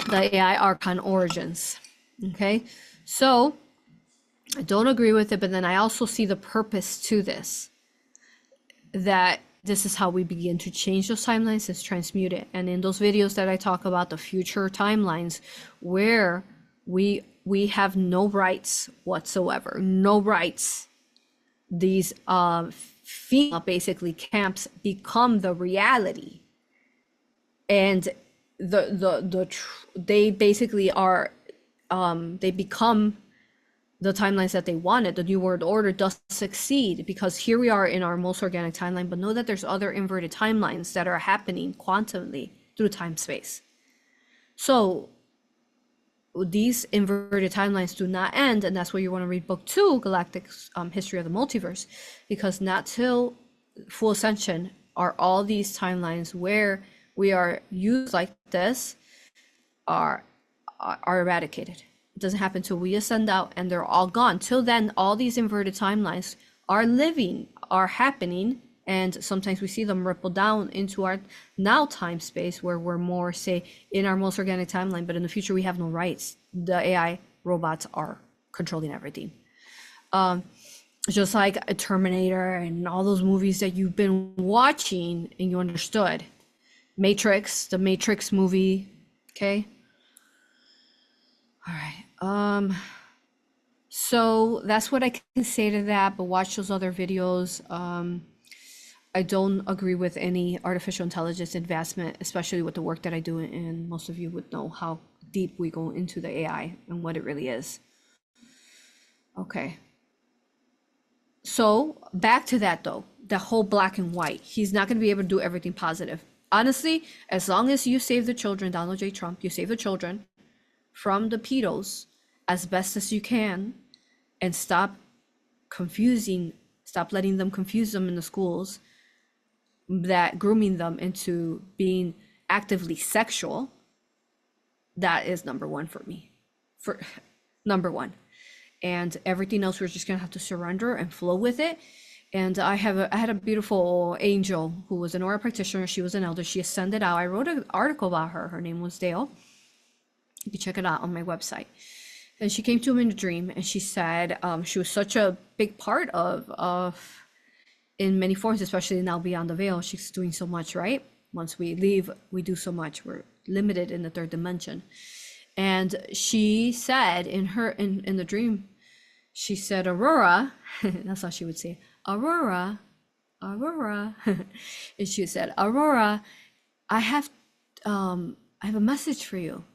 [SPEAKER 1] The AI Archon Origins. Okay, so I don't agree with it, but then I also see the purpose to this, that this is how we begin to change those timelines, is transmute it. And in those videos that I talk about the future timelines, where we have no rights whatsoever, no rights, these female basically camps become the reality, and they basically are they become the timelines that they wanted. The New World Order does succeed because here we are in our most organic timeline, but know that there's other inverted timelines that are happening quantumly through time space. So these inverted timelines do not end, and that's why you want to read book 2, Galactic History of the Multiverse, because not till full ascension are all these timelines where we are used like this are eradicated. It doesn't happen until we ascend out and they're all gone. Till then, all these inverted timelines are happening, and sometimes we see them ripple down into our now time space where we're more, say, in our most organic timeline, but in the future we have no rights. The AI robots are controlling everything. Just like a Terminator and all those movies that you've been watching and you understood. Matrix, the Matrix movie, okay? All right. So that's what I can say to that, but watch those other videos. I don't agree with any artificial intelligence advancement, especially with the work that I do, and most of you would know how deep we go into the AI and what it really is. Okay. So back to that though, the whole black and white. He's not going to be able to do everything positive. Honestly, as long as you save the children, Donald J. Trump, you save the children from the pedos as best as you can, and stop letting them confuse them in the schools, that grooming them into being actively sexual. That is number one for me, for number one. And everything else, we're just gonna have to surrender and flow with it. And I had a beautiful angel who was an Aura practitioner. She was an elder. She ascended out. I wrote an article about her. Her name was Dale. You can check it out on my website. And she came to him in a dream, and she said she was such a big part of in many forms, especially now beyond the veil. She's doing so much, right? Once we leave, we do so much. We're limited in the third dimension. And she said in the dream, she said, "Aurora," that's how she would say, "Aurora, Aurora." And she said, "Aurora, I have a message for you.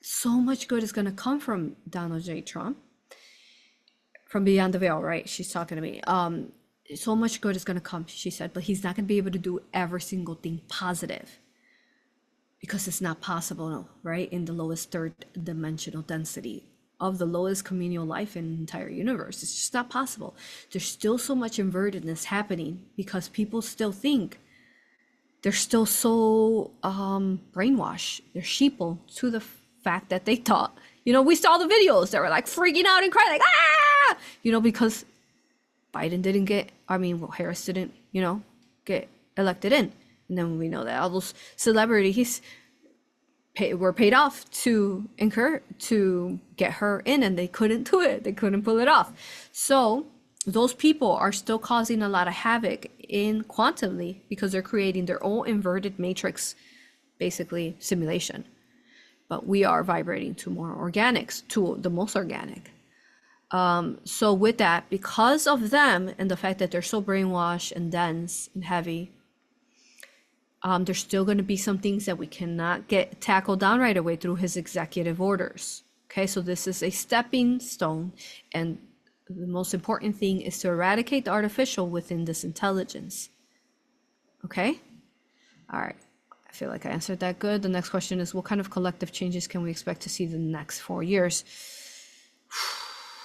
[SPEAKER 1] So much good is going to come from Donald J. Trump, from beyond the veil," right? She's talking to me. So much good is going to come, she said, but he's not going to be able to do every single thing positive, because it's not possible, right? In the lowest third dimensional density of the lowest communal life in the entire universe, it's just not possible. There's still so much invertedness happening because people still think, they're still so brainwashed. They're sheeple to the fact that they thought, we saw the videos that were like freaking out and crying, like, ah, because Biden didn't Harris didn't, get elected in. And then we know that all those celebrities were paid off to get her in, and they couldn't do it. They couldn't pull it off. So those people are still causing a lot of havoc in quantumly, because they're creating their own inverted matrix, basically simulation. But we are vibrating to more organics, to the most organic. So with that, because of them and the fact that they're so brainwashed and dense and heavy, there's still going to be some things that we cannot get tackled down right away through his executive orders. Okay, so this is a stepping stone, and the most important thing is to eradicate the artificial within this intelligence. Okay, all right. I feel like I answered that good. The next question is, what kind of collective changes can we expect to see in the next 4 years?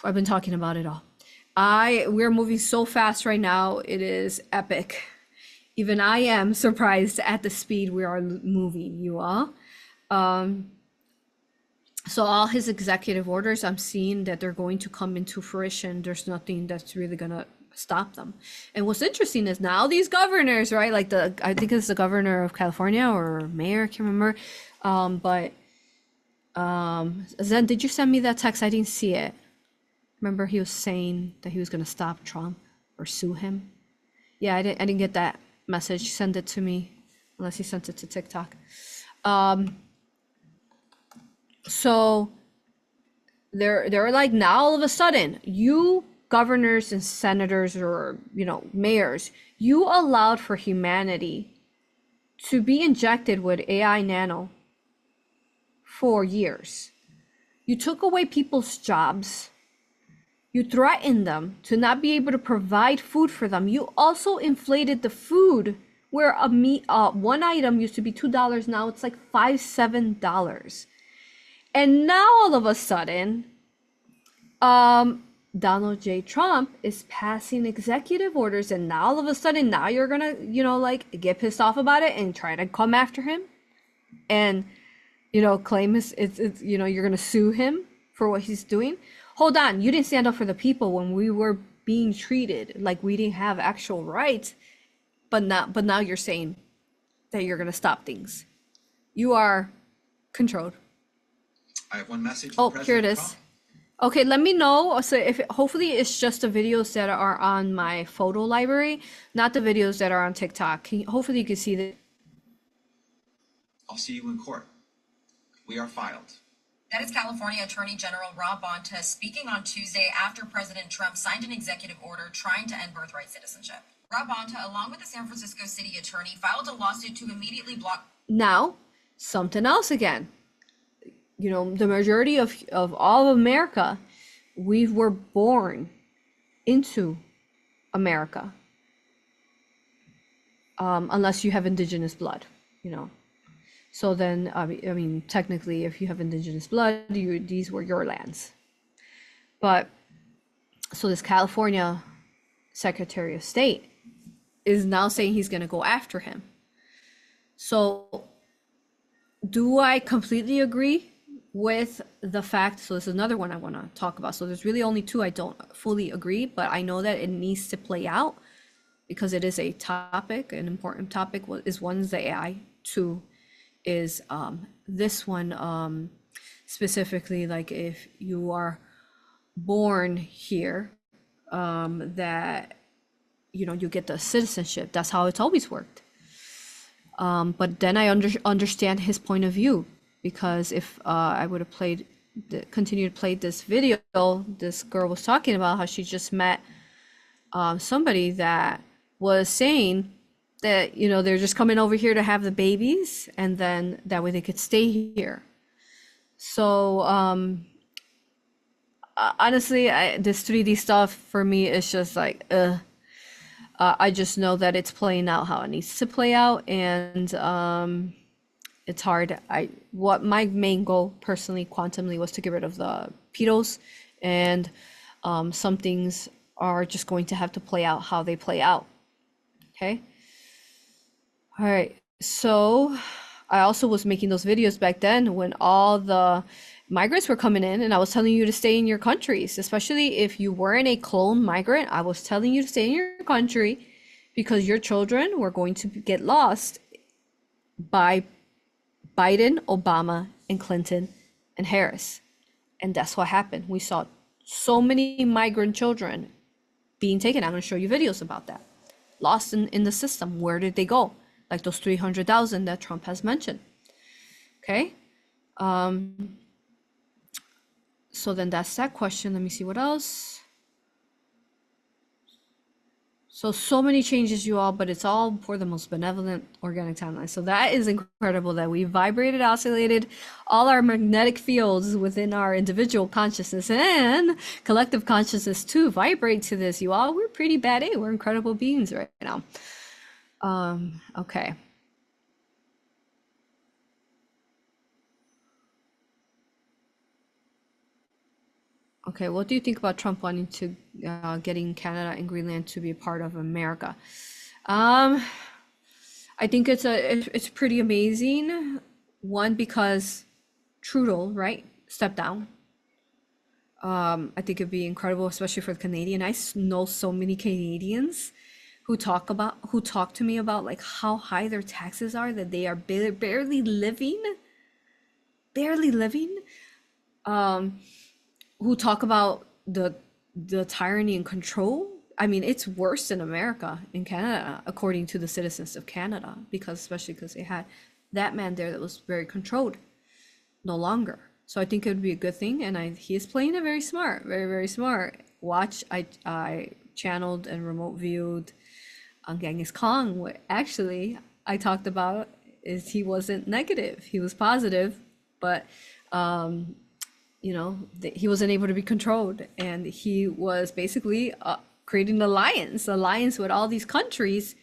[SPEAKER 1] I've been talking about it all. We're moving so fast right now. It is epic. Even I am surprised at the speed we are moving, you all. So all his executive orders, I'm seeing that they're going to come into fruition. There's nothing that's really gonna stop them. And what's interesting is now these governors, right? Like I think it's the governor of California or mayor, I can't remember. But Zen, did you send me that text? I didn't see it. Remember he was saying that he was gonna stop Trump or sue him? Yeah, I didn't get that message. Send it to me, unless he sent it to TikTok. So they're like, now all of a sudden, you governors and senators, or mayors, you allowed for humanity to be injected with AI nano for years. You took away people's jobs. You threatened them to not be able to provide food for them. You also inflated the food, where one item used to be $2, now it's like $7. And now all of a sudden, Donald J. Trump is passing executive orders, and now all of a sudden, now you're gonna, like, get pissed off about it and try to come after him, and claim it's you're gonna sue him for what he's doing. Hold on, you didn't stand up for the people when we were being treated like we didn't have actual rights, but now you're saying that you're gonna stop things. You are controlled.
[SPEAKER 7] I have one message.
[SPEAKER 1] Oh, here it is. Okay, let me know. So hopefully it's just the videos that are on my photo library, not the videos that are on TikTok. Hopefully you can see that.
[SPEAKER 7] I'll see you in court. We are filed.
[SPEAKER 8] That is California Attorney General Rob Bonta speaking on Tuesday after President Trump signed an executive order trying to end birthright citizenship. Rob Bonta, along with the San Francisco City Attorney, filed a lawsuit to immediately block.
[SPEAKER 1] Now, something else again. The majority of all of America, we were born into America. Unless you have indigenous blood, So then, I mean, technically, if you have indigenous blood, these were your lands. But, so this California Secretary of State is now saying he's going to go after him. So, do I completely agree with the fact? So this is another one I want to talk about. So there's really only two I don't fully agree, but I know that it needs to play out because it is a topic, an important topic. Is one is the AI, two is this one specifically, like if you are born here, that you get the citizenship. That's how it's always worked. But then I understand his point of view, because if I would have continued to play this video, this girl was talking about how she just met somebody that was saying that they're just coming over here to have the babies, and then that way they could stay here. So honestly, this 3D stuff for me is just like I just know that it's playing out how it needs to play out, and it's hard. What my main goal personally, quantumly, was to get rid of the pedos, and some things are just going to have to play out how they play out. Okay. All right. So I also was making those videos back then when all the migrants were coming in, and I was telling you to stay in your countries, especially if you weren't a clone migrant. I was telling you to stay in your country because your children were going to get lost by Biden, Obama, and Clinton and Harris. And that's what happened. We saw so many migrant children being taken. I'm going to show you videos about that. Lost in the system. Where did they go? Like those 300,000 that Trump has mentioned. Okay. So then that's that question. Let me see what else. So many changes, you all, but it's all for the most benevolent organic timeline. So that is incredible that we vibrated, oscillated all our magnetic fields within our individual consciousness and collective consciousness to vibrate to this. You all, we're pretty bad. We're incredible beings right now. Okay. Okay, what do you think about Trump wanting to getting Canada and Greenland to be a part of America? I think it's pretty amazing. One, because Trudeau, right, stepped down. I think it'd be incredible, especially for the Canadian. I know so many Canadians who talk to me about like how high their taxes are, that they are barely living barely living, who talk about the tyranny and control. I mean, it's worse in America, in Canada, according to the citizens of Canada, because especially because they had that man there that was very controlled, no longer. So I think it would be a good thing, and he is playing it very smart, very, very smart. Watch, I channeled and remote viewed on Genghis Khan, what actually I talked about is he wasn't negative, he was positive, but you know, he wasn't able to be controlled, and he was basically creating an alliance with all these countries.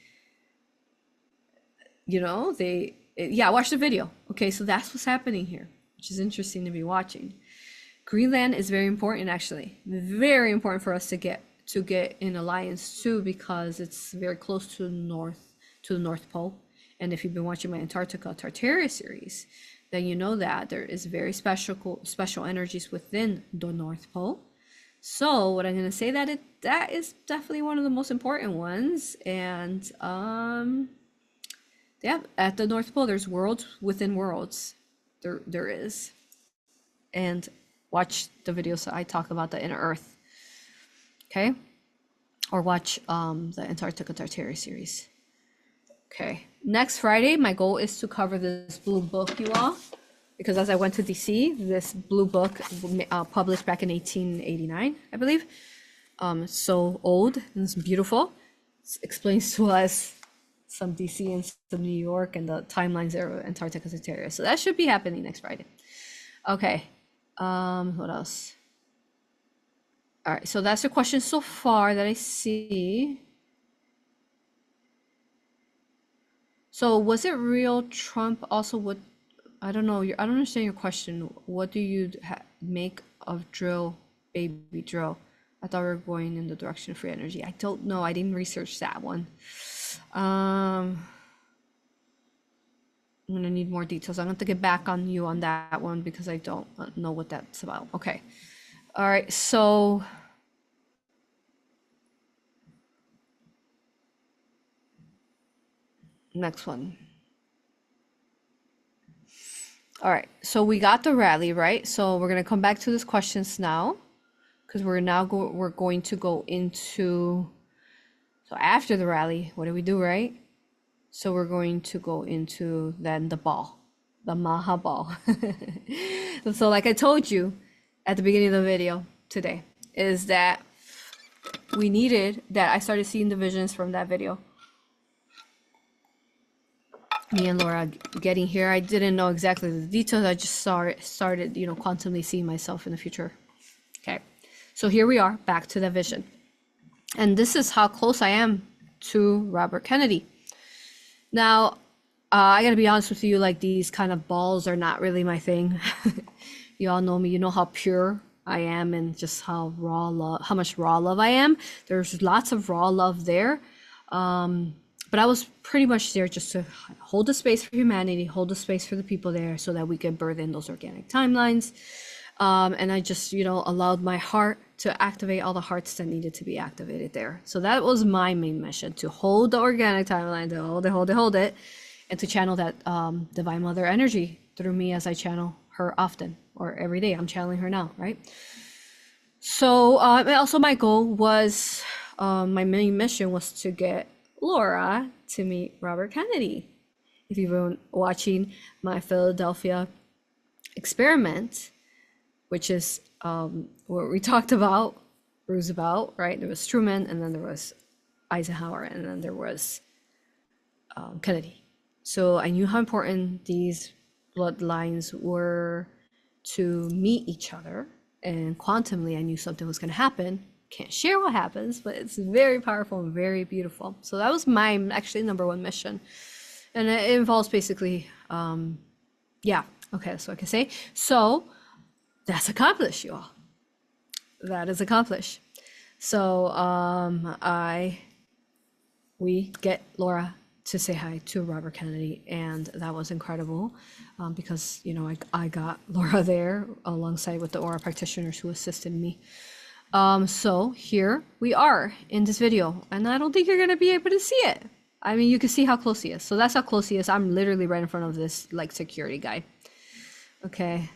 [SPEAKER 1] You know, yeah, watch the video. Okay, so that's what's happening here, which is interesting to be watching. Greenland is very important, actually, very important for us to get in alliance too, because it's very close to the North Pole. And if you've been watching my Antarctica Tartaria series, then you know that there is very special energies within the North Pole. So what I'm going to say that is definitely one of the most important ones. And yeah, at the North Pole, there's worlds within worlds. There is. And watch the videos I talk about the inner Earth. Okay? Or watch the Antarctica Tartaria series. Okay. Next Friday, my goal is to cover this blue book, you all. Because as I went to DC, this blue book published back in 1889, I believe. So old and it's beautiful. It explains to us some DC and some New York and the timelines there of Antarctica Tartaria. So that should be happening next Friday. Okay. What else? All right, so that's the question so far that I see. So was it real Trump also would, I don't know, I don't understand your question. What do you make of drill, baby drill? I thought we were going in the direction of free energy. I don't know, I didn't research that one. I'm gonna need more details. I'm gonna have to get back on you on that one because I don't know what that's about. Okay. All right, so next one. All right, so we got the rally, right? So we're gonna come back to these questions now, because we're going to go into, so after the rally, what do we do, right? So we're going to go into then the ball, the MAHA ball. So like I told you at the beginning of the video today, is that we needed that. I started seeing the visions from that video. Me and Laura getting here. I didn't know exactly the details. I just started, you know, quantumly seeing myself in the future. Okay, so here we are back to that vision. And this is how close I am to Robert Kennedy. Now, I gotta be honest with you, like these kind of balls are not really my thing. You all know me, you know how pure I am and just how much raw love I am. There's lots of raw love there. But I was pretty much there just to hold the space for humanity, hold the space for the people there so that we could birth in those organic timelines. And I just, you know, allowed my heart to activate all the hearts that needed to be activated there. So that was my main mission, to hold the organic timeline, to hold it, and to channel that Divine Mother energy through me as I channel her often, or every day. I'm channeling her now, right? So also my goal was, my main mission was to get Laura to meet Robert Kennedy. If you've been watching my Philadelphia experiment, which is what we talked about, Roosevelt, right? There was Truman, and then there was Eisenhower, and then there was Kennedy. So I knew how important these bloodlines were to meet each other, and quantumly I knew something was going to happen. Can't share what happens, but it's very powerful and very beautiful. So that was my actually number one mission, and it involves basically yeah, okay, so I can say, so that's accomplished, you all. That is accomplished. So we get Laura to say hi to Robert Kennedy, and that was incredible, because, you know, I got Laura there alongside with the A.U.R.A practitioners who assisted me. So here we are in this video, and I don't think you're gonna be able to see it. I mean, you can see how close he is. So that's how close he is. I'm literally right in front of this like security guy. Okay.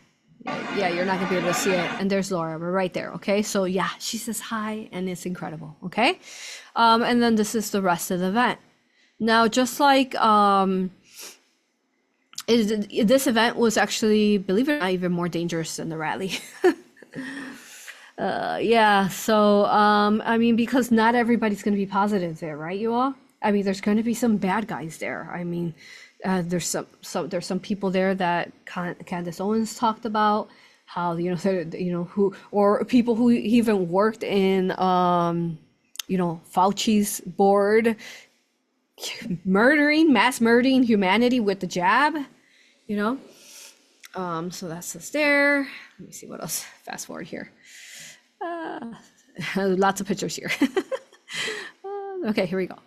[SPEAKER 1] Yeah, you're not gonna be able to see it. And there's Laura, we're right there. Okay, so yeah, she says hi, and it's incredible. Okay, and then this is the rest of the event. Now, just like this event was actually, believe it or not, even more dangerous than the rally. Yeah, so I mean, because not everybody's going to be positive there, right, you all? I mean, there's going to be some bad guys there. I mean, there's some people there that Candace Owens talked about, how who, or people who even worked in Fauci's board, mass murdering humanity with the jab, so that's just there. Let me see what else. Fast forward here. Lots of pictures here. Okay, here we go.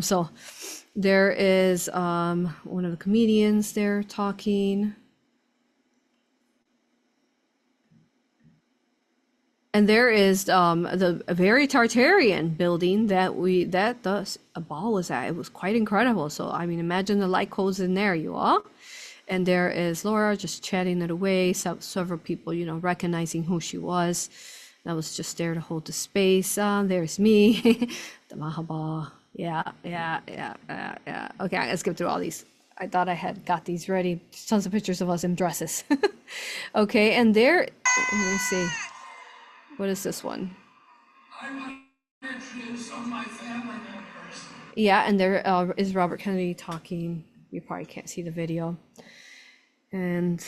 [SPEAKER 1] So there is one of the comedians there talking. And there is the very Tartarian building that a ball was at. It was quite incredible. So I mean, imagine the light codes in there, you all. And there is Laura just chatting it away. Several people, recognizing who she was. That was just there to hold the space. There's me, the MAHA ball. Yeah. Okay, I'm gonna skip through all these. I thought I had got these ready. There's tons of pictures of us in dresses. Okay, and there, let me see. What is this one? Yeah, and there is Robert Kennedy talking. You probably can't see the video. And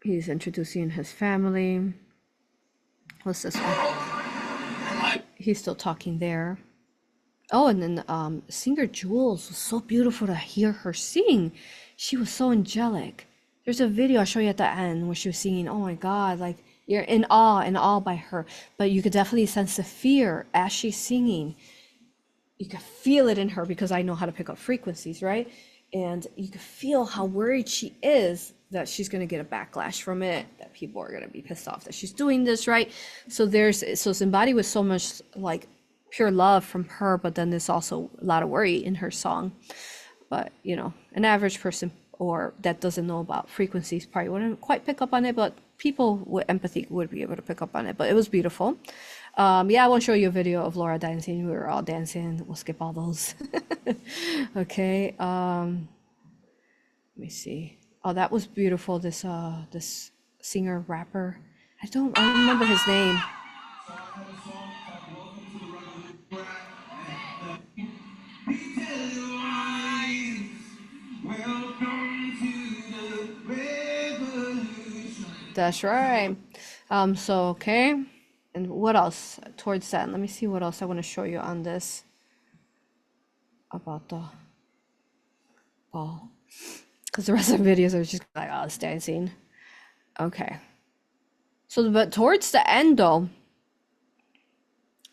[SPEAKER 1] he's introducing his family. What's this one? He's still talking there. Oh, and then singer Jules was so beautiful to hear her sing. She was so angelic. There's a video I'll show you at the end where she was singing. Oh my God, like you're in awe by her. But you could definitely sense the fear as she's singing. You could feel it in her, because I know how to pick up frequencies, right? And you could feel how worried she is that she's going to get a backlash from it, that people are going to be pissed off that she's doing this, right? So it's embodied with so much like pure love from her, but then there's also a lot of worry in her song. But an average person or that doesn't know about frequencies probably wouldn't quite pick up on it, but people with empathy would be able to pick up on it. But it was beautiful. Yeah, I won't show you a video of Laura dancing. We were all dancing. We'll skip all those. Okay. Let me see. Oh, that was beautiful. This singer rapper. I don't remember his name. That's right. So okay. And what else towards that? Let me see what else I want to show you on this about the ball, because the rest of the videos are just like, oh, it's dancing. Okay. So, but towards the end though,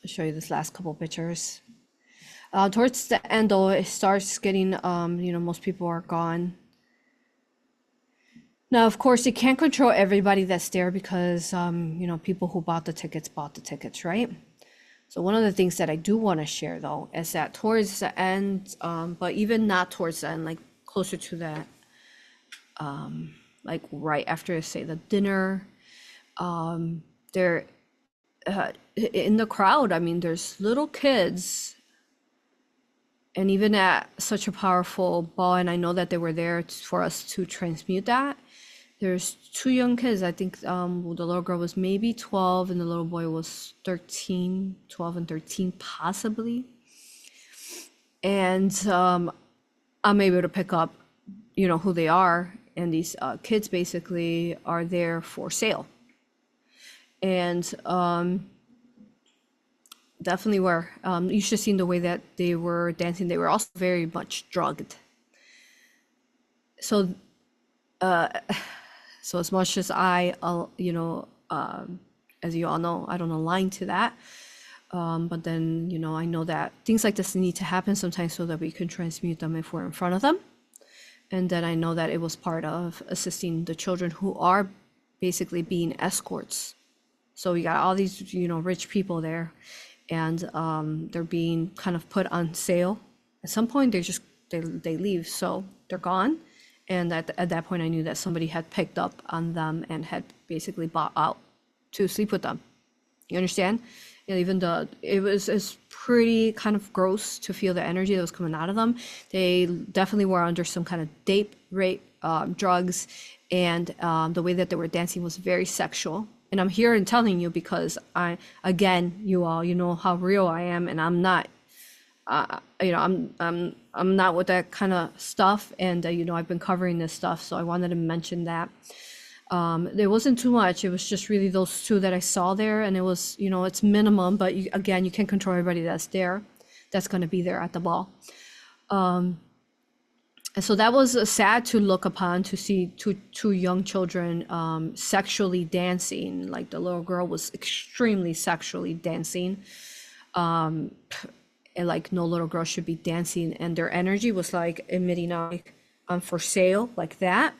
[SPEAKER 1] I'll show you this last couple pictures. Towards the end though, it starts getting, most people are gone. Now, of course, you can't control everybody that's there, because, people who bought the tickets, right? So one of the things that I do want to share, though, is that towards the end, but even not towards the end, like closer to that, like right after, say, the dinner, there, in the crowd, I mean, there's little kids. And even at such a powerful ball, and I know that they were there for us to transmute that, there's two young kids. I think the little girl was maybe 12 and the little boy was 13, 12 and 13 possibly. And I'm able to pick up, who they are. And these kids basically are there for sale. And definitely were. You should have seen the way that they were dancing. They were also very much drugged. So as much as I, as you all know, I don't align to that. But then, I know that things like this need to happen sometimes so that we can transmute them if we're in front of them. And then I know that it was part of assisting the children who are basically being escorts. So we got all these, rich people there, and they're being kind of put on sale. At some point, they leave, so they're gone. And at that point, I knew that somebody had picked up on them and had basically bought out to sleep with them. You understand? And even it's pretty kind of gross to feel the energy that was coming out of them. They definitely were under some kind of date, rape, drugs, and the way that they were dancing was very sexual. And I'm here and telling you because again, you all, you know how real I am, and I'm not. I'm not with that kind of stuff, and I've been covering this stuff, so I wanted to mention that. There wasn't too much. It was just really those two that I saw there, and it was, it's minimum, but again, you can't control everybody that's there, that's going to be there at the ball. And so that was sad to look upon, to see two young children sexually dancing. Like the little girl was extremely sexually dancing. And like no little girl should be dancing, and their energy was like emitting out like for sale, like that,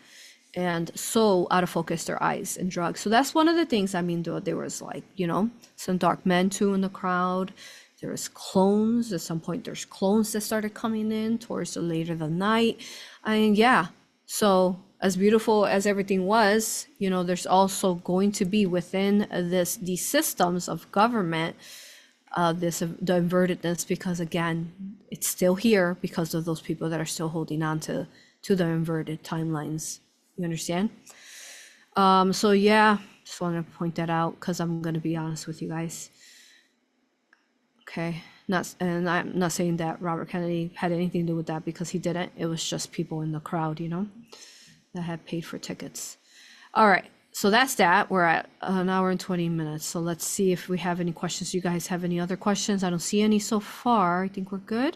[SPEAKER 1] and so out of focus their eyes and drugs. So that's one of the things. I mean, there was like some dark men too in the crowd. There was clones at some point. There's clones that started coming in towards the later the night. I mean, yeah. So as beautiful as everything was, there's also going to be within these systems of government. The invertedness, because again, it's still here because of those people that are still holding on to the inverted timelines. You understand? So yeah, just wanted to point that out because I'm going to be honest with you guys. Okay, and I'm not saying that Robert Kennedy had anything to do with that, because he didn't. It was just people in the crowd, that had paid for tickets. All right. So that's that. We're at 1 hour and 20 minutes. So let's see if we have any questions. You guys have any other questions? I don't see any so far. I think we're good.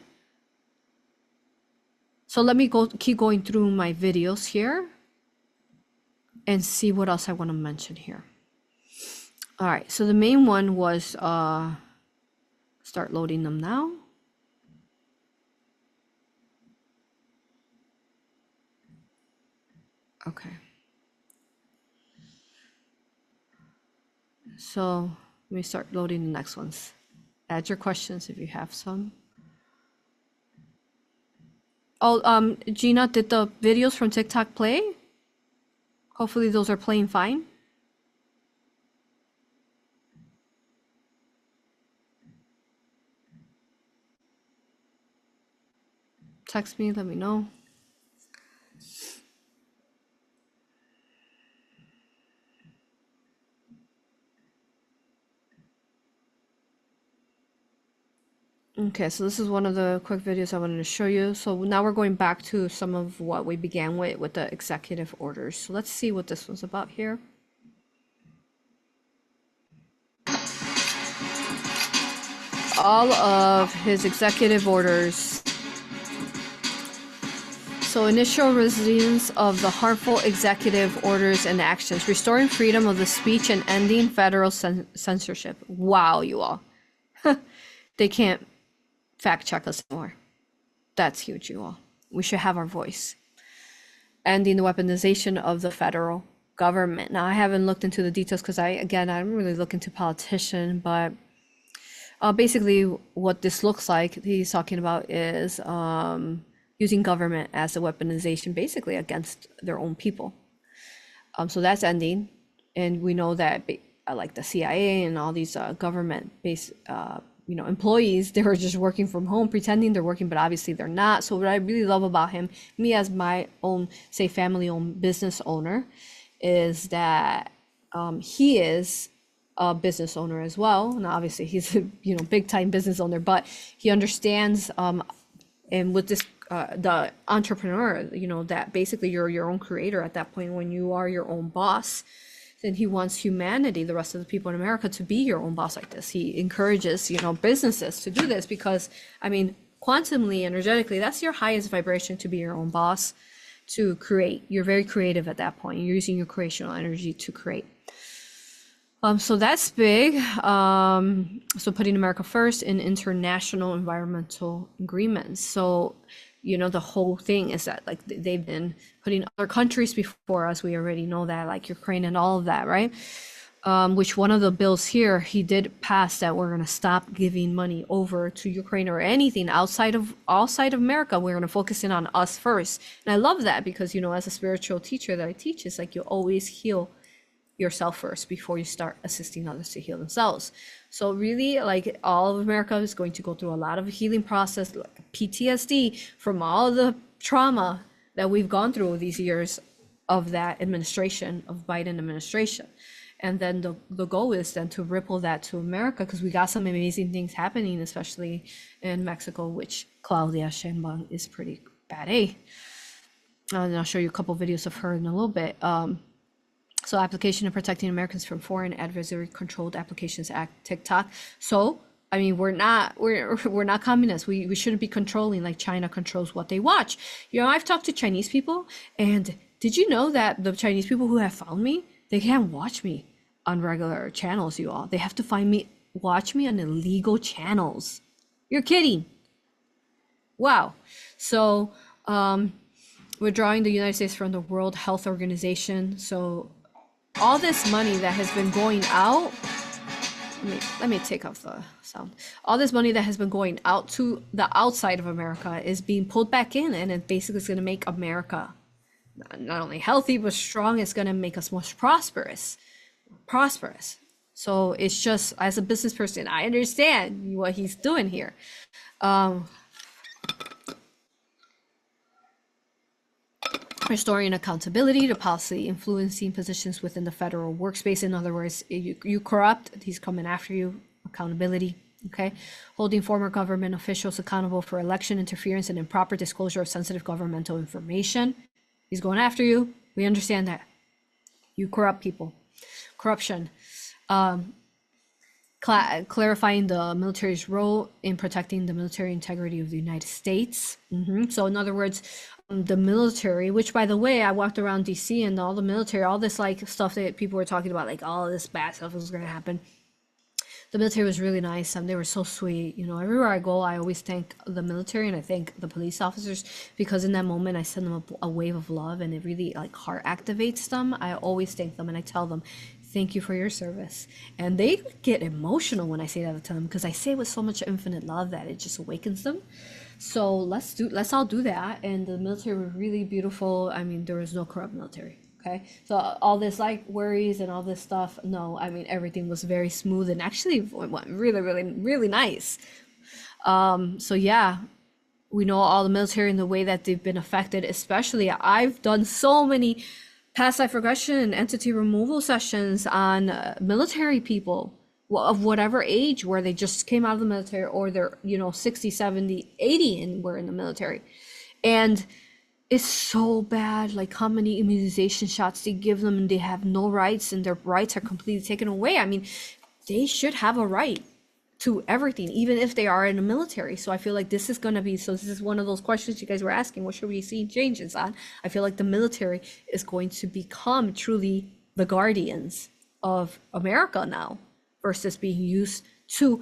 [SPEAKER 1] So let me keep going through my videos here and see what else I want to mention here. All right. So the main one was start loading them now. Okay. So let me start loading the next ones. Add your questions if you have some. Oh, Gina, did the videos from TikTok play? Hopefully those are playing fine. Text me, let me know. Okay, so this is one of the quick videos I wanted to show you. So now we're going back to some of what we began with the executive orders. So let's see what this one's about here. All of his executive orders. So initial resistance of the harmful executive orders and actions, restoring freedom of the speech and ending federal censorship. Wow, you all. They can't fact check us more. That's huge, you all. We should have our voice. Ending the weaponization of the federal government. Now, I haven't looked into the details because I don't really look into politician, but basically what this looks like, he's talking about is using government as a weaponization basically against their own people. So that's ending. And we know that like the CIA and all these government-based employees, they were just working from home, pretending they're working, but obviously they're not. So what I really love about him, me as my own, say, family-owned business owner, is that he is a business owner as well. And obviously he's a big-time business owner, but he understands, and with this, the entrepreneur, that basically you're your own creator at that point when you are your own boss. Then he wants humanity, the rest of the people in America, to be your own boss like this. He encourages, businesses to do this because, quantumly, energetically, that's your highest vibration, to be your own boss, to create. You're very creative at that point. You're using your creational energy to create. So that's big. So putting America first in international environmental agreements. So, the whole thing is that like they've been putting other countries before us. We already know that, like Ukraine and all of that, right? which one of the bills here, he did pass that we're going to stop giving money over to Ukraine or anything outside of America. We're going to focus in on us first. And I love that because, you know, as a spiritual teacher that I teach, it's like you always heal yourself first before you start assisting others to heal themselves. So really, like, all of America is going to go through a lot of healing process, like PTSD from all the trauma that we've gone through these years of that administration, of Biden administration. And then the goal is then to ripple that to America, because we got some amazing things happening, especially in Mexico, which Claudia Sheinbaum is pretty bad, eh? And I'll show you a couple videos of her in a little bit. So Application of Protecting Americans from Foreign Adversary Controlled Applications Act, TikTok. So, I mean, we're not communists. We shouldn't be controlling like China controls what they watch. You know, I've talked to Chinese people, and did you know that the Chinese people who have found me, they can't watch me on regular channels, you all. They have to watch me on illegal channels. You're kidding. Wow. So, withdrawing the United States from the World Health Organization. So all this money that has been going out, let me take off the sound. All this money that has been going out to the outside of America is being pulled back in, and it basically is going to make America not only healthy but strong. It's going to make us more prosperous. So it's just, as a business person, I understand what he's doing here. Restoring accountability to policy influencing positions within the federal workspace. In other words, you corrupt, he's coming after you. Accountability. Okay. Holding former government officials accountable for election interference and improper disclosure of sensitive governmental information. He's going after you. We understand that. You corrupt people. Corruption. Clarifying the military's role in protecting the military integrity of the United States. So in other words, the military, which by the way, I walked around DC and all the military, all this like stuff that people were talking about, like all this bad stuff was going to happen. The military was really nice. They were so sweet. You know, everywhere I go, I always thank the military and I thank the police officers, because in that moment I send them a wave of love, and it really like heart activates them. I always thank them and I tell them, thank you for your service. And they get emotional when I say that to them, because I say it with so much infinite love that it just awakens them. So let's all do that. And the military were really beautiful. I mean, there was no corrupt military. Okay, so all this like worries and all this stuff, no, I mean, everything was very smooth and actually went really, really, really nice. So yeah, we know all the military and the way that they've been affected. Especially, I've done so many past life regression entity removal sessions on military people of whatever age, where they just came out of the military, or they're, you know, 60, 70, 80 and were in the military. And it's so bad, like how many immunization shots they give them, and they have no rights, and their rights are completely taken away. I mean, they should have a right to everything, even if they are in the military. So I feel like this is going to be, so this is one of those questions you guys were asking, what should we see changes on? I feel like the military is going to become truly the guardians of America now, versus being used to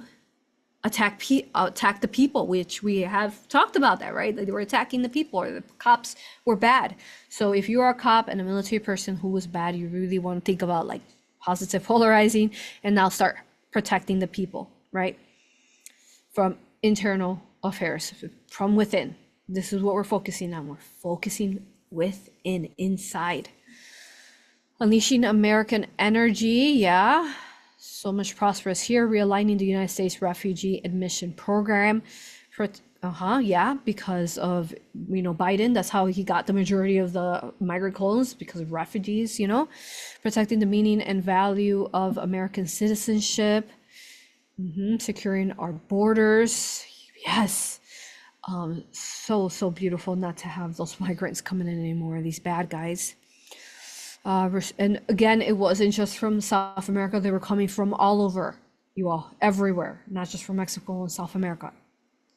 [SPEAKER 1] attack the people, which we have talked about that, right? Like they were attacking the people, or the cops were bad. So if you are a cop and a military person who was bad, you really want to think about like positive polarizing, and now start protecting the people, right? From internal affairs, from within. This is what we're focusing on. We're focusing within, inside. Unleashing American energy, yeah. So much prosperous here. Realigning the United States refugee admission program. Yeah, because of, you know, Biden. That's how he got the majority of the migrant colonies, because of refugees, you know. Protecting the meaning and value of American citizenship. Securing our borders. Yes. So beautiful not to have those migrants coming in anymore, these bad guys. And again, it wasn't just from South America. They were coming from all over, you all, everywhere, not just from Mexico and South America.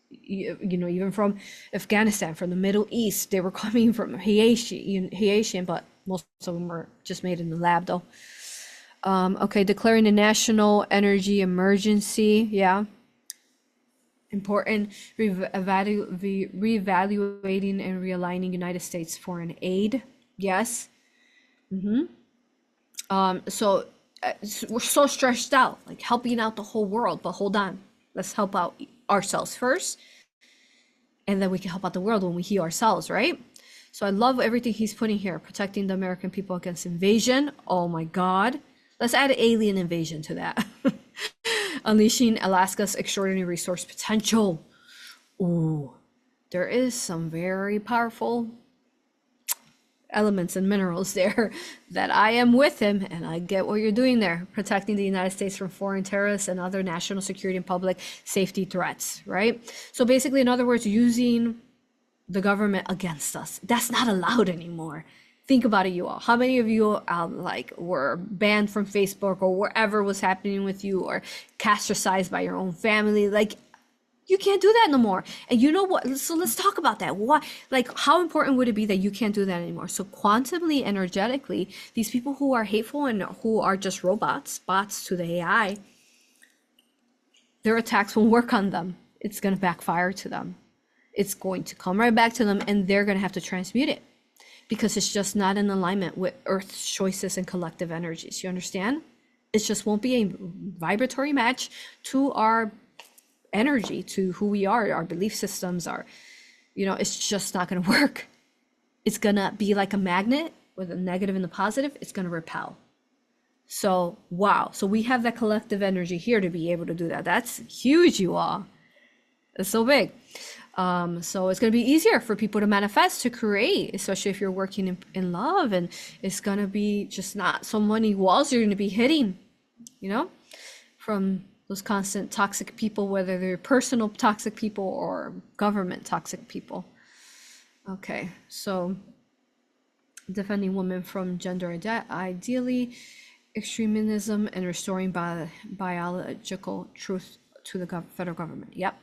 [SPEAKER 1] You know, even from Afghanistan, from the Middle East, they were coming from Haitian, but most of them were just made in the lab though. Okay, declaring a national energy emergency. Yeah. Important. Reevaluating and realigning United States foreign aid. Yes. So we're so stressed out, like helping out the whole world. But hold on, let's help out ourselves first, and then we can help out the world when we heal ourselves, right? So I love everything he's putting here, protecting the American people against invasion. Oh my God. Let's add alien invasion to that. Unleashing Alaska's extraordinary resource potential. Ooh, there is some very powerful elements and minerals there that I am with him, and I get what you're doing there, protecting the United States from foreign terrorists and other national security and public safety threats, right? So basically, in other words, using the government against us. That's not allowed anymore. Think about it, you all. How many of you like were banned from Facebook or wherever was happening with you, or castricized by your own family? Like, you can't do that no more. And you know what? So let's talk about that. Why? Like, how important would it be that you can't do that anymore? So quantumly, energetically, these people who are hateful and who are just robots, bots to the AI, their attacks won't work on them. It's going to backfire to them. It's going to come right back to them, and they're going to have to transmute it because it's just not in alignment with Earth's choices and collective energies. You understand? It just won't be a vibratory match to our energy, to who we are, our belief systems are, it's just not going to work. It's going to be like a magnet with a negative and the positive. It's going to repel. So, wow. So we have that collective energy here to be able to do that. That's huge, you all. It's so big. So it's going to be easier for people to manifest, to create, especially if you're working in love, and it's going to be just not so many walls you're going to be hitting, from those constant toxic people, whether they're personal toxic people or government toxic people. Okay, so defending women from gender ideally, extremism, and restoring biological truth to the federal government. Yep.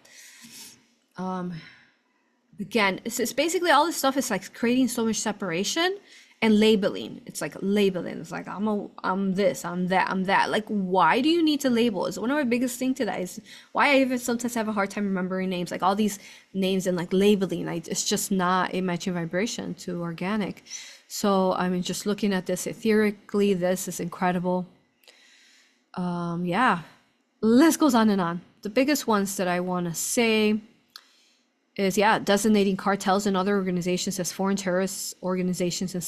[SPEAKER 1] Again, it's basically all this stuff is like creating so much separation and labeling. It's like labeling. It's like, I'm this, I'm that. Like, why do you need to label? It's one of my biggest thing to that is why I even sometimes have a hard time remembering names, like all these names and like labeling. Like, it's just not a matching vibration to organic. So, I mean, just looking at this etherically, this is incredible. Yeah, list goes on and on. The biggest ones that I want to say is, designating cartels and other organizations as foreign terrorist organizations and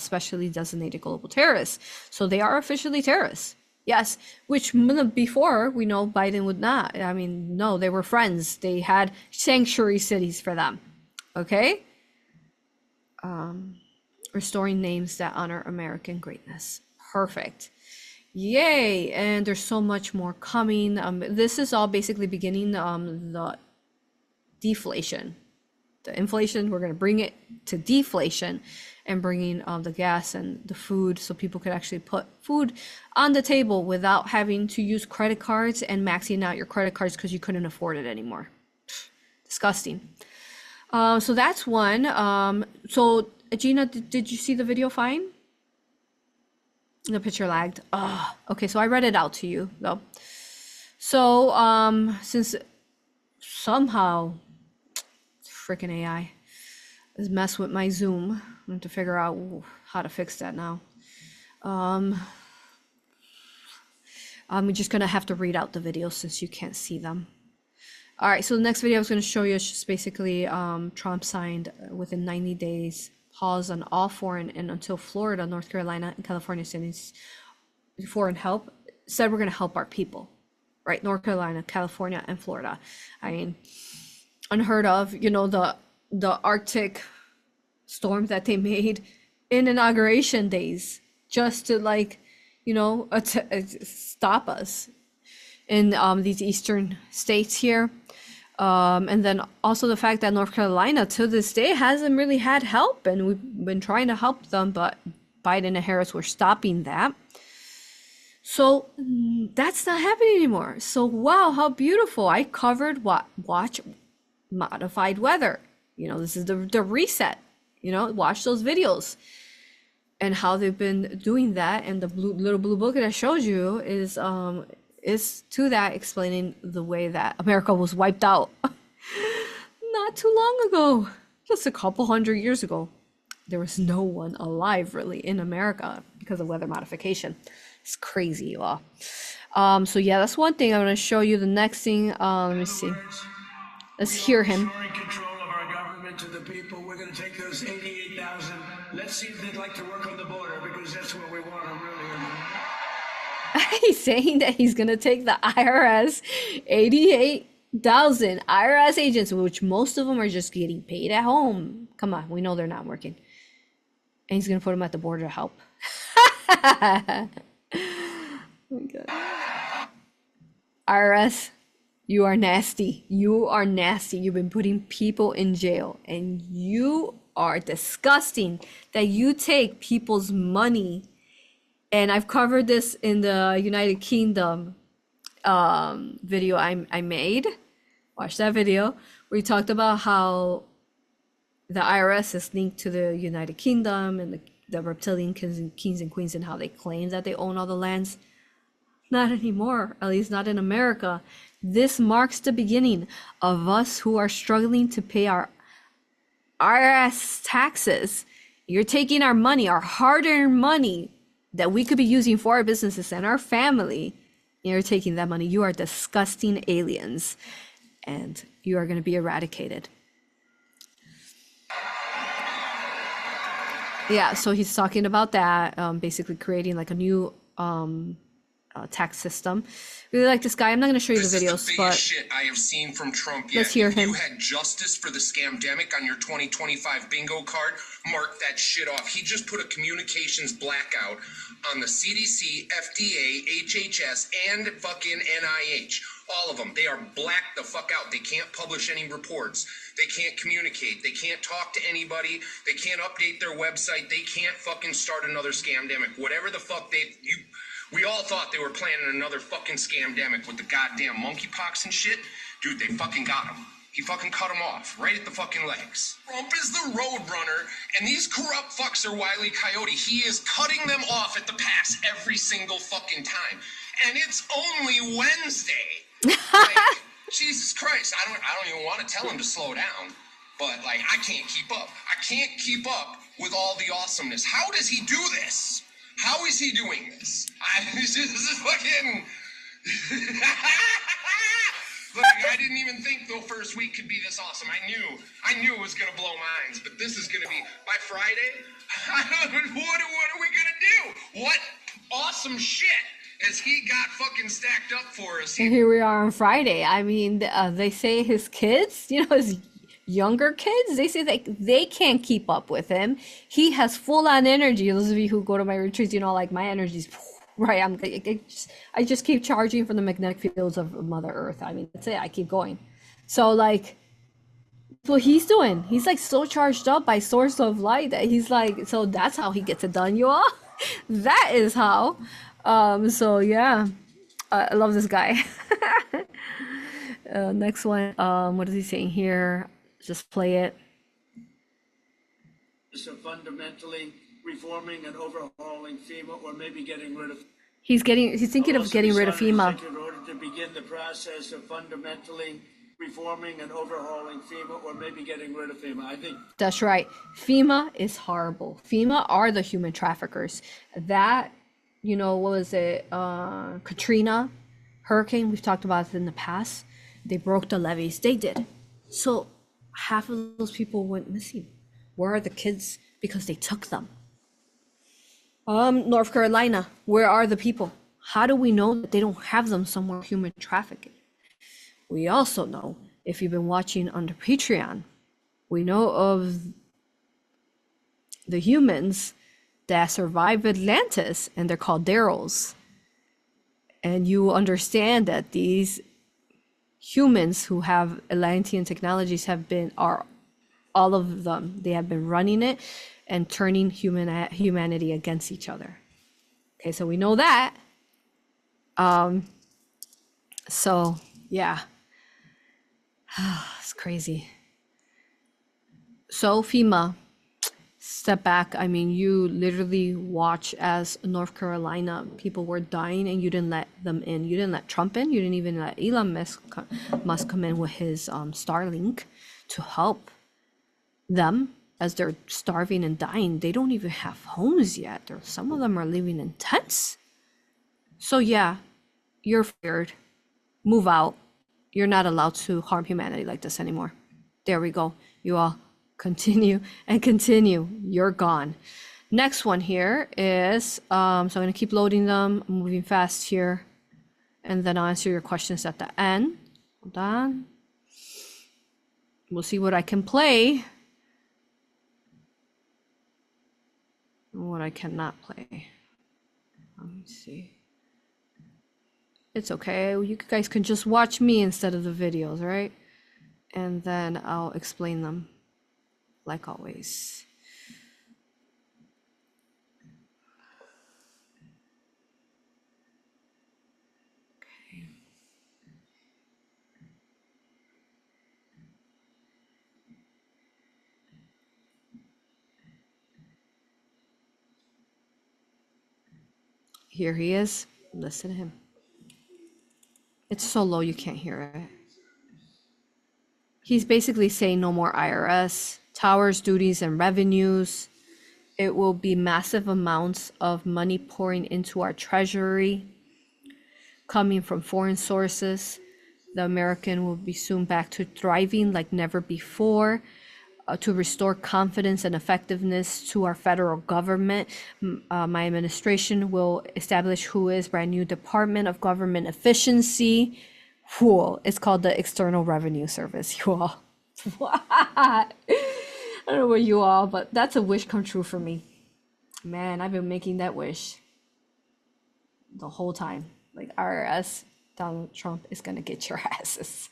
[SPEAKER 1] specially designated global terrorists. So they are officially terrorists. Yes, which before we know Biden would not. I mean, no, they were friends. They had sanctuary cities for them. Okay? Restoring names that honor American greatness. Perfect. Yay. And there's so much more coming. This is all basically beginning the deflation. The inflation, we're going to bring it to deflation, and bringing the gas and the food so people could actually put food on the table without having to use credit cards and maxing out your credit cards because you couldn't afford it anymore. Disgusting. So that's one. So Gina, did you see the video fine? The picture lagged. Oh, okay, so I read it out to you though. So since somehow freaking AI has messed with my Zoom, I have to figure out how to fix that now. I'm just gonna have to read out the videos since you can't see them. All right, so the next video I was gonna show you is just basically Trump signed within 90 days pause on all foreign and until Florida, North Carolina, and California cities foreign help. Said we're gonna help our people, right? North Carolina, California, and Florida. I mean, unheard of, the Arctic storm that they made in inauguration days just to stop us in these eastern states here. And then also the fact that North Carolina to this day hasn't really had help, and we've been trying to help them, but Biden and Harris were stopping that. So that's not happening anymore. So wow, how beautiful. I covered watch modified weather. This is the reset. Watch those videos and how they've been doing that. And the little blue book that I showed you is to that, explaining the way that America was wiped out not too long ago, just a couple hundred years ago. There was no one alive really in America because of weather modification. It's crazy, you all. So yeah, that's one thing. I'm gonna show you the next thing. Let me see. Let's hear him.
[SPEAKER 3] Restoring control of our government to the people. We're going to take those 88,000. Let's see if they'd like to work on the border, because that's what we want to really.
[SPEAKER 1] He's saying that he's gonna take the IRS 88,000 IRS agents, which most of them are just getting paid at home. Come on, we know they're not working. And he's gonna put them at the border to help. Oh my God. IRS, you are nasty. You are nasty. You've been putting people in jail, and you are disgusting that you take people's money. And I've covered this in the United Kingdom video I made. Watch that video. We talked about how the IRS is linked to the United Kingdom and the reptilian kings and queens, and how they claim that they own all the lands. Not anymore, at least not in America. This marks the beginning of us who are struggling to pay our IRS taxes. You're taking our money, our hard-earned money that we could be using for our businesses and our family. You're taking that money. You are disgusting aliens, and you are going to be eradicated. Yeah, so he's talking about that, basically creating like a new tax system. Really like this guy. I'm not going to show you the videos,
[SPEAKER 9] is the
[SPEAKER 1] but
[SPEAKER 9] biggest shit I have seen from Trump yet.
[SPEAKER 1] let's hear him.
[SPEAKER 9] You had justice for the scamdemic on your 2025 bingo card. Mark that shit off. He just put a communications blackout on the CDC, FDA, HHS, and fucking NIH. All of them. They are blacked the fuck out. They can't publish any reports. They can't communicate. They can't talk to anybody. They can't update their website. They can't fucking start another scamdemic. Whatever the fuck we all thought they were planning another fucking scamdemic with the goddamn monkeypox and shit. Dude, they fucking got him. He fucking cut him off right at the fucking legs. Trump is the road runner, and these corrupt fucks are Wile E. Coyote. He is cutting them off at the pass every single fucking time. And it's only Wednesday. Like, Jesus Christ, I don't even want to tell him to slow down. But, like, I can't keep up. I can't keep up with all the awesomeness. How does he do this? How is he doing this? This is fucking... Like, I didn't even think the first week could be this awesome. I knew it was going to blow minds, but this is going to be, by Friday, what are we going to do? What awesome shit has he got fucking stacked up for us?
[SPEAKER 1] And here we are on Friday. I mean, they say his kids, his younger kids, they say that they can't keep up with him. He has full-on energy. Those of you who go to my retreats, like my energy's right. I just keep charging from the magnetic fields of Mother Earth. I mean, that's it. I keep going. So like, that's what he's doing. He's like so charged up by source of light that he's like, so that's how he gets it done, you all. That is how. So yeah, I love this guy. Next one. What is he saying here? Just play it.
[SPEAKER 3] So fundamentally reforming and overhauling FEMA, or maybe getting rid of.
[SPEAKER 1] He's thinking of getting rid of FEMA.
[SPEAKER 3] In order to begin the process of fundamentally reforming and overhauling FEMA, or maybe getting rid of FEMA. I think
[SPEAKER 1] that's right. FEMA is horrible. FEMA are the human traffickers. That, what was it? Katrina hurricane. We've talked about it in the past. They broke the levees. They did. So half of those people went missing. Where are the kids? Because they took them. North Carolina, where are the people? How do we know that they don't have them somewhere human trafficking? We also know, if you've been watching under Patreon, we know of the humans that survived Atlantis, and they're called Darrows. And you understand that these humans who have Atlantean technologies are all of them. They have been running it and turning humanity against each other. Okay, so we know that. So yeah, it's crazy. So FEMA, step back. I mean, you literally watch as North Carolina people were dying, and you didn't let them in. You didn't let Trump in. You didn't even let Elon Musk come in with his Starlink to help them as they're starving and dying. They don't even have homes yet. Some of them are living in tents. So yeah, you're fired. Move out. You're not allowed to harm humanity like this anymore. There we go. You all continue and continue. You're gone. Next one here is, so I'm gonna keep loading them. I'm moving fast here. And then I'll answer your questions at the end. Hold on. We'll see what I can play. And what I cannot play. Let me see. It's okay. You guys can just watch me instead of the videos, right? And then I'll explain them like always. Okay. Here he is. Listen to him. It's so low you can't hear it. He's basically saying no more IRS, towers, duties, and revenues. It will be massive amounts of money pouring into our treasury, coming from foreign sources. The American will be soon back to thriving like never before. To restore confidence and effectiveness to our federal government. My administration will establish who is brand new Department of Government Efficiency. Cool. It's called the External Revenue Service, you all. What? I don't know what you all, but that's a wish come true for me. Man, I've been making that wish the whole time. Like IRS, Donald Trump is gonna get your asses.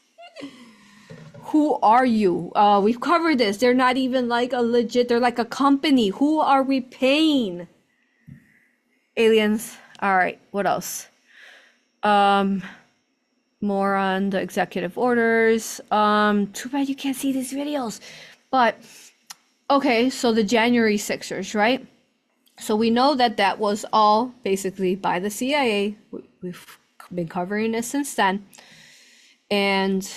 [SPEAKER 1] Who are you? We've covered this. They're not even like a legit, they're like a company. Who are we paying? Aliens. All right, what else? More on the executive orders. Too bad you can't see these videos. But, okay, so the January 6ers, right? So we know that that was all basically by the CIA. We've been covering this since then. And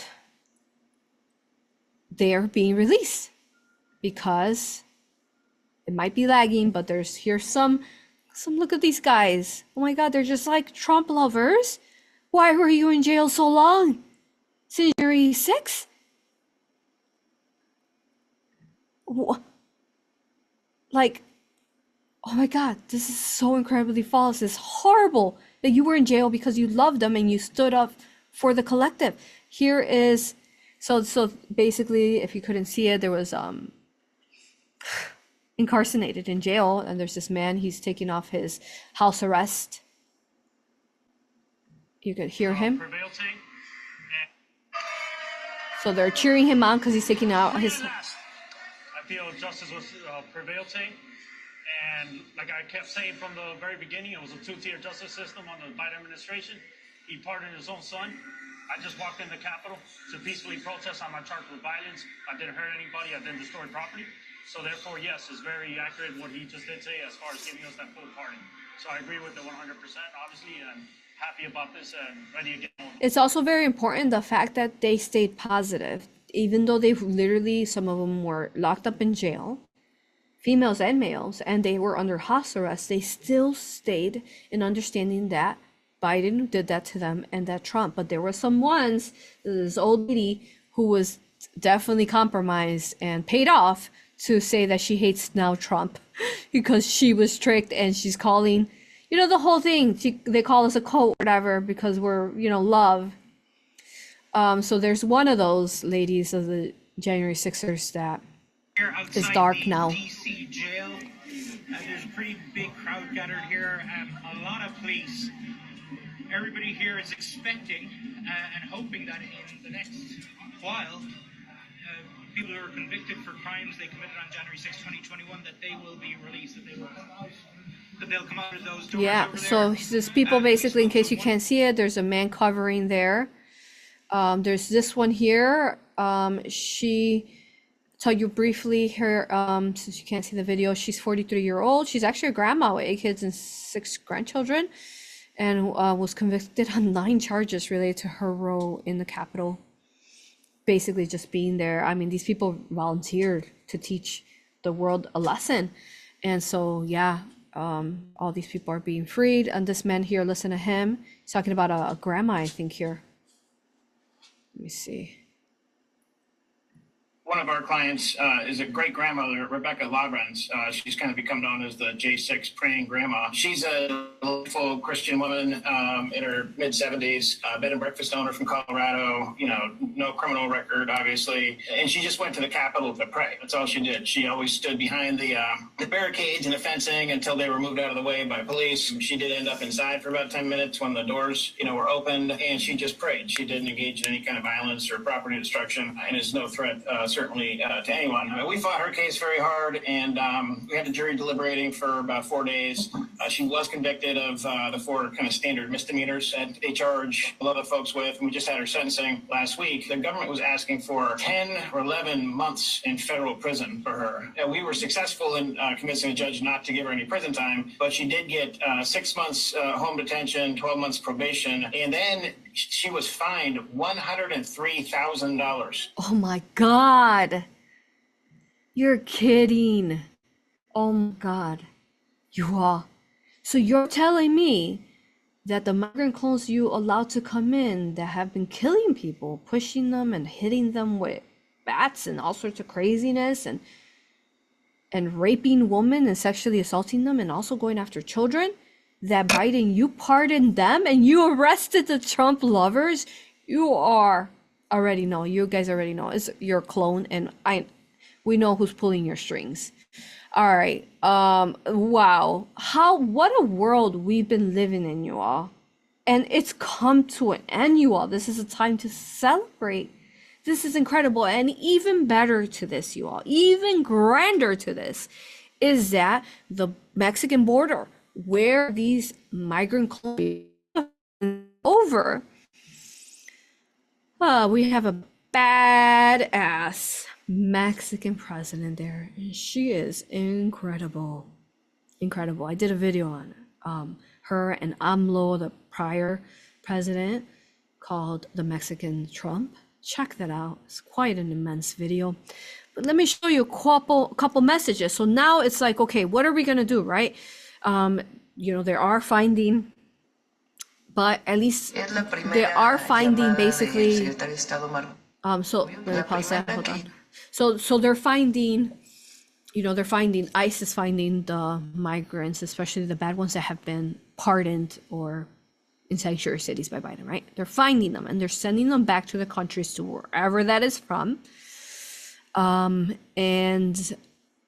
[SPEAKER 1] they're being released because it might be lagging, but here's some look at these guys. Oh my God, they're just like Trump lovers. Why were you in jail so long? Since January 6th? Like, oh my God, this is so incredibly false. It's horrible that you were in jail because you loved them and you stood up for the collective. Here is, so basically, if you couldn't see it, there was incarcerated in jail, and there's this man, he's taking off his house arrest. You could hear him. So they're cheering him on because he's taking out his.
[SPEAKER 10] I feel justice was prevailed, and like I kept saying from the very beginning, it was a two-tier justice system on the Biden administration. He pardoned his own son. I just walked in the Capitol to peacefully protest. I'm not charged with violence. I didn't hurt anybody. I didn't destroy property. So therefore, yes, it's very accurate what he just did say as far as giving us that full pardon. So I agree with the 100%, obviously, and I'm happy about this and ready to get on.
[SPEAKER 1] It's also very important the fact that they stayed positive, even though they literally, some of them were locked up in jail, females and males, and they were under house arrest. They still stayed in understanding that Biden did that to them and that Trump, but there were some ones, this old lady who was definitely compromised and paid off to say that she hates now Trump because she was tricked, and she's calling, you know, the whole thing, they call us a cult, whatever, because we're, you know, love. So there's one of those ladies of the January 6ers that is dark now.
[SPEAKER 11] DC jail. There's a pretty big crowd gathered here, a lot of police. Everybody here is expecting and hoping that in the next while, people who are convicted for crimes they committed on January 6, 2021, that they will be released, that they will come out, that they'll come out of those doors.
[SPEAKER 1] Yeah,
[SPEAKER 11] over
[SPEAKER 1] so
[SPEAKER 11] there.
[SPEAKER 1] there's people basically, in case you can't see it, there's a man covering there. There's this one here. She tell you briefly her, since you can't see the video, she's 43-year-old. She's actually a grandma with 8 kids and 6 grandchildren, and was convicted on 9 charges related to her role in the Capitol. Basically just being there. I mean, these people volunteered to teach the world a lesson. And so, yeah, all these people are being freed. And this man here, listen to him. He's talking about a grandma, I think here. Let me see.
[SPEAKER 11] One of our clients is a great grandmother, Rebecca Lawrence. She's kind of become known as the J6 praying grandma. She's a full Christian woman in her mid 70s, bed and breakfast owner from Colorado, you know, no criminal record, obviously. And she just went to the Capitol to pray. That's all she did. She always stood behind the barricades and the fencing until they were moved out of the way by police. She did end up inside for about 10 minutes when the doors, you know, were opened, and she just prayed. She didn't engage in any kind of violence or property destruction, and is no threat certainly to anyone. I mean, we fought her case very hard, and we had the jury deliberating for about 4 days. She was convicted of the 4 kind of standard misdemeanors that they charge a lot of folks with, and we just had her sentencing last week. The government was asking for 10 or 11 months in federal prison for her. And we were successful in convincing the judge not to give her any prison time, but she did get 6 months home detention, 12 months probation, and then she was fined $103,000.
[SPEAKER 1] Oh my God. You're kidding. Oh my God. You are. So you're telling me that the migrant clones you allowed to come in that have been killing people, pushing them and hitting them with bats and all sorts of craziness and raping women and sexually assaulting them and also going after children, that Biden, you pardoned them and you arrested the Trump lovers? You are already know. You guys already know. It's your clone, and we know who's pulling your strings. All right. Wow. What a world we've been living in, you all. And it's come to an end, you all. This is a time to celebrate. This is incredible. And even better to this, you all, even grander to this, is that the Mexican border, where these migrant clones over, we have a badass Mexican president there, and she is incredible. I did a video on her and AMLO, the prior president, called The Mexican Trump. Check that out. It's quite an immense video. But let me show you a couple messages. So now it's like, okay, what are we gonna do, right? You know, they are finding, but at least they are finding basically, so let me pause that, hold on. So they're finding, you know, ICE is finding the migrants, especially the bad ones that have been pardoned or in sanctuary cities by Biden, right? They're finding them and they're sending them back to the countries, to wherever that is from. And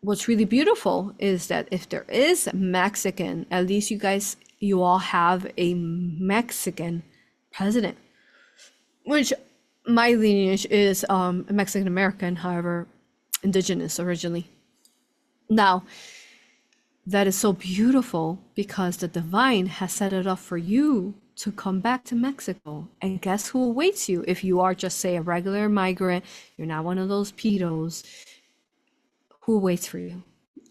[SPEAKER 1] what's really beautiful is that if there is Mexican, at least you all have a Mexican president, which my lineage is Mexican American, however, indigenous originally. Now, that is so beautiful because the divine has set it up for you to come back to Mexico. And guess who awaits you if you are just, say, a regular migrant, you're not one of those pedos. Who waits for you?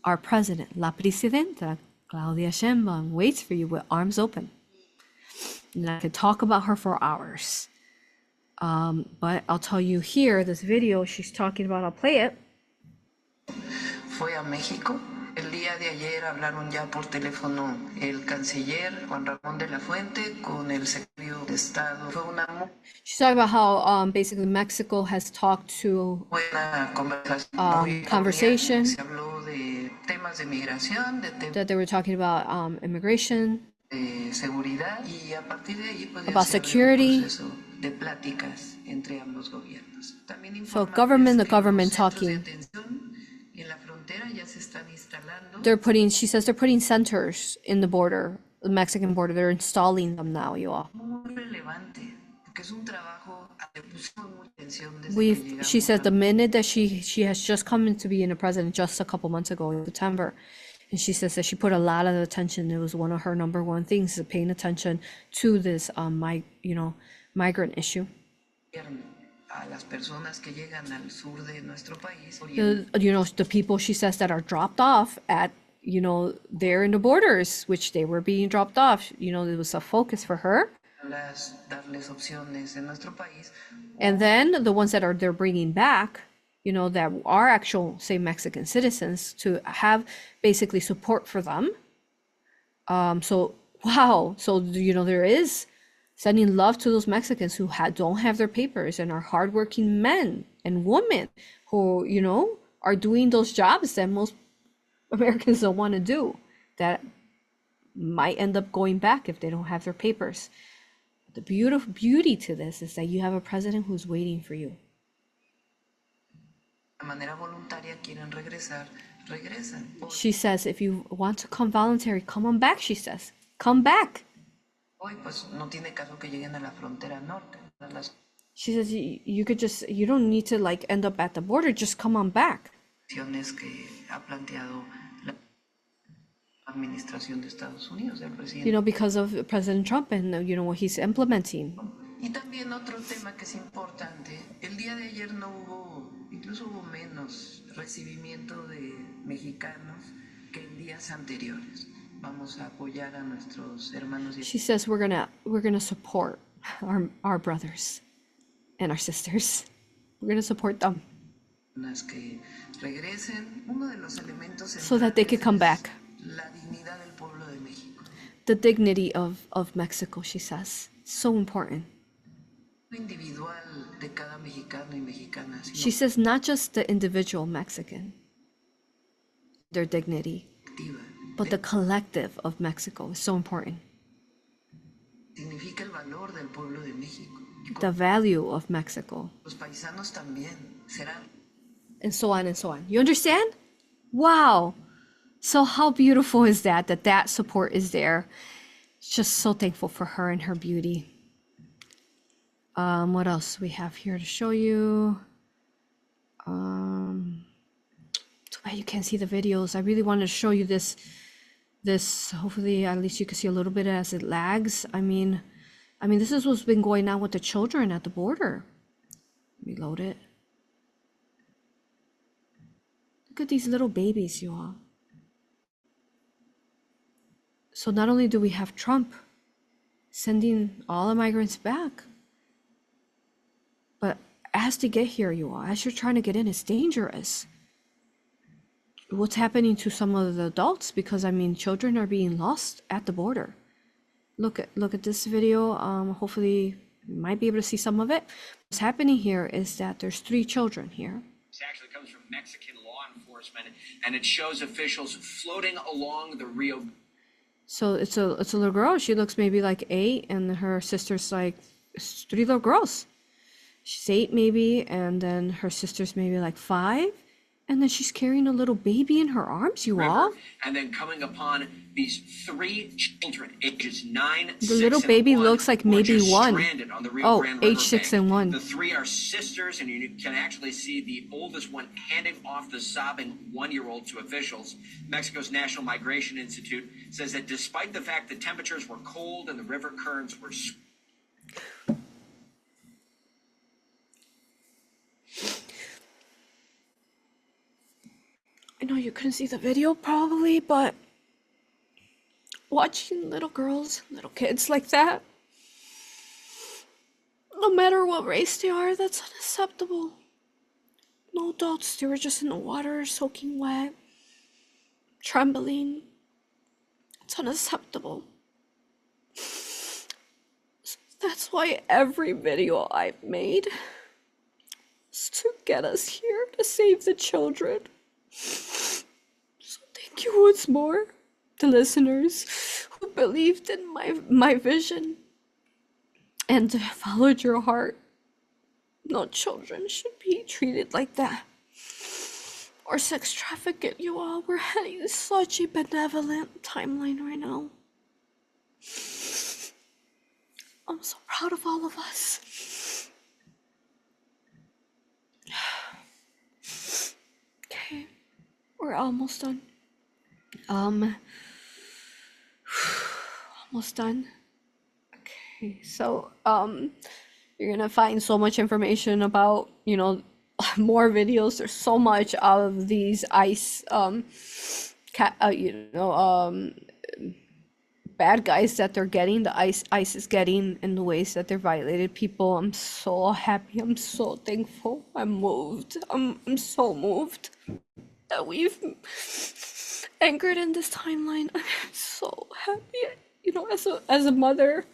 [SPEAKER 1] Our president, La Presidenta, Claudia Sheinbaum, waits for you with arms open. And I could talk about her for hours. But I'll tell you here, this video she's talking about, I'll play it.
[SPEAKER 12] Fue a México. El día de ayer hablaron ya por teléfono el canciller Juan Ramón de la Fuente con el secretario de Estado. Fue una
[SPEAKER 1] She's talking about how basically Mexico has talked to conversation
[SPEAKER 12] Se habló de temas de migración, de temas
[SPEAKER 1] that they were talking about immigration,
[SPEAKER 12] de seguridad y a partir de ahí pues
[SPEAKER 1] about security.
[SPEAKER 12] De pláticas entre ambos gobiernos. También
[SPEAKER 1] So the government talking. They're putting, she says they're putting centers in the border, the Mexican border. They're installing them now, you all. She said the minute that she has just come into being a president just a couple months ago in September. And she says that she put a lot of attention. It was one of her number one things, is paying attention to this, migrant issue. The people, she says, that are dropped off at, there in the borders, which they were being dropped off, it was a focus for her. And then the ones that they're bringing back, that are actual, say, Mexican citizens, to have basically support for them, So wow, so there is sending love to those Mexicans who don't have their papers and are hardworking men and women who are doing those jobs that most Americans don't want to do, that might end up going back if they don't have their papers. The beauty to this is that you have a president who's waiting for you.
[SPEAKER 12] De manera voluntaria quieren regresar, regresan.
[SPEAKER 1] She says, if you want to come voluntary, come on back, she says. Come back.
[SPEAKER 12] Hoy pues no tiene caso que lleguen a la frontera norte.
[SPEAKER 1] She says, you don't need to like end up at the border, just come on back.
[SPEAKER 12] Que ha planteado la administración de Estados Unidos, el presidente.
[SPEAKER 1] Because of President Trump and what he's implementing.
[SPEAKER 12] Y también otro tema que es importante, el día de ayer no hubo, incluso hubo menos recibimiento de mexicanos que en días anteriores. Vamos a apoyar a nuestros hermanos.
[SPEAKER 1] She says we're gonna support our brothers and our sisters. We're gonna support them.
[SPEAKER 12] Que regresen. Uno de los elementos
[SPEAKER 1] so that they could come back.
[SPEAKER 12] La dignidad del pueblo de México.
[SPEAKER 1] The dignity of Mexico, she says. So important.
[SPEAKER 12] Individual de cada mexicano y mexicana.
[SPEAKER 1] She says not just the individual Mexican, their dignity, but the collective of Mexico is so important.
[SPEAKER 12] Significa el valor del pueblo de México.
[SPEAKER 1] The value of Mexico.
[SPEAKER 12] Los paisanos también serán.
[SPEAKER 1] And so on and so on. You understand? Wow. So how beautiful is that support is there. Just so thankful for her and her beauty. What else we have here to show you? Too bad you can't see the videos. I really wanted to show you this. Hopefully, at least you can see a little bit as it lags. I mean, this is what's been going on with the children at the border. Reload it. Look at these little babies, you all. So not only do we have Trump sending all the migrants back, but as they get here, you all, as you're trying to get in, it's dangerous. What's happening to some of the adults? Because children are being lost at the border. Look at this video. Hopefully you might be able to see some of it. What's happening here is that there's 3 children here.
[SPEAKER 13] This actually comes from Mexican law enforcement, and it shows officials floating along the Rio.
[SPEAKER 1] So it's a little girl. She looks maybe like 8, and her sister's like 3 little girls. She's 8 maybe, and then her sister's maybe like 5, and then she's carrying a little baby in her arms, you all.
[SPEAKER 13] And then coming upon these 3 children, ages 9,
[SPEAKER 1] the
[SPEAKER 13] 6,
[SPEAKER 1] little
[SPEAKER 13] and
[SPEAKER 1] baby
[SPEAKER 13] 1,
[SPEAKER 1] looks like maybe 1.
[SPEAKER 13] On the Rio
[SPEAKER 1] Oh,
[SPEAKER 13] Grande
[SPEAKER 1] age
[SPEAKER 13] River
[SPEAKER 1] 6
[SPEAKER 13] bank.
[SPEAKER 1] and 1.
[SPEAKER 13] The 3 are sisters, and you can actually see the oldest one handing off the sobbing 1-year-old to officials. Mexico's National Migration Institute says that despite the fact that temperatures were cold and the river currents were
[SPEAKER 1] I know you couldn't see the video probably, but watching little girls, little kids like that, no matter what race they are, that's unacceptable. No adults, they were just in the water, soaking wet, trembling. It's unacceptable. So that's why every video I've made is to get us here, to save the children. So thank you once more to listeners who believed in my vision and followed your heart. No children should be treated like that or sex trafficked, you all. We're heading such a benevolent timeline right now. I'm so proud of all of us. Okay, we're almost done. Almost done. Okay, so you're gonna find so much information about, more videos. There's so much of these ICE bad guys that they're getting, the ICE is getting, in the ways that they're violated people. I'm so happy. I'm so thankful. I'm moved. I'm so moved that we've anchored in this timeline. I'm so happy. You know, as a mother,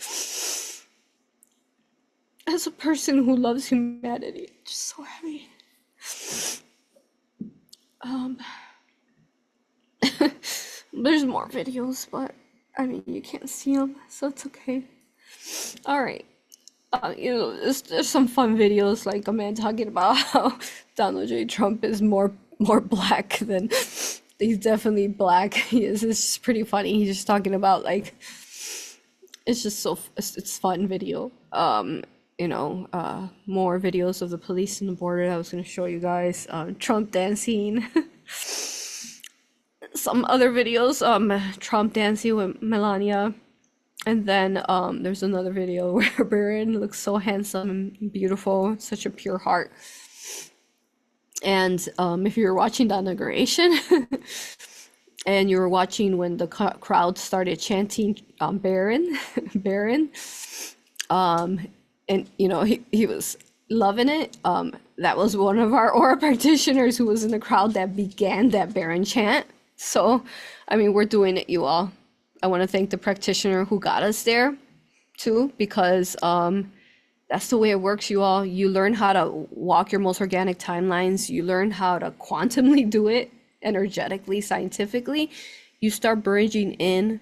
[SPEAKER 1] as a person who loves humanity, just so happy. There's more videos, but I mean, you can't see them, so it's okay. All right. You know, there's some fun videos, like a man talking about how Donald J. Trump is more black than he's definitely black. He is. It's just pretty funny. He's just talking about like it's just so it's fun video. You know, more videos of the police and the border that I was gonna show you guys. Trump dancing. Some other videos. Trump dancing with Melania. And then there's another video where Barron looks so handsome and beautiful, such a pure heart. And if you were watching the inauguration and you were watching when the crowd started chanting Barron, and you know he was loving it. That was one of our Aura practitioners who was in the crowd that began that Barron chant. So, I mean, we're doing it, you all. I want to thank the practitioner who got us there too, because that's the way it works, you all. You learn how to walk your most organic timelines. You learn how to quantumly do it energetically, scientifically. You start bridging in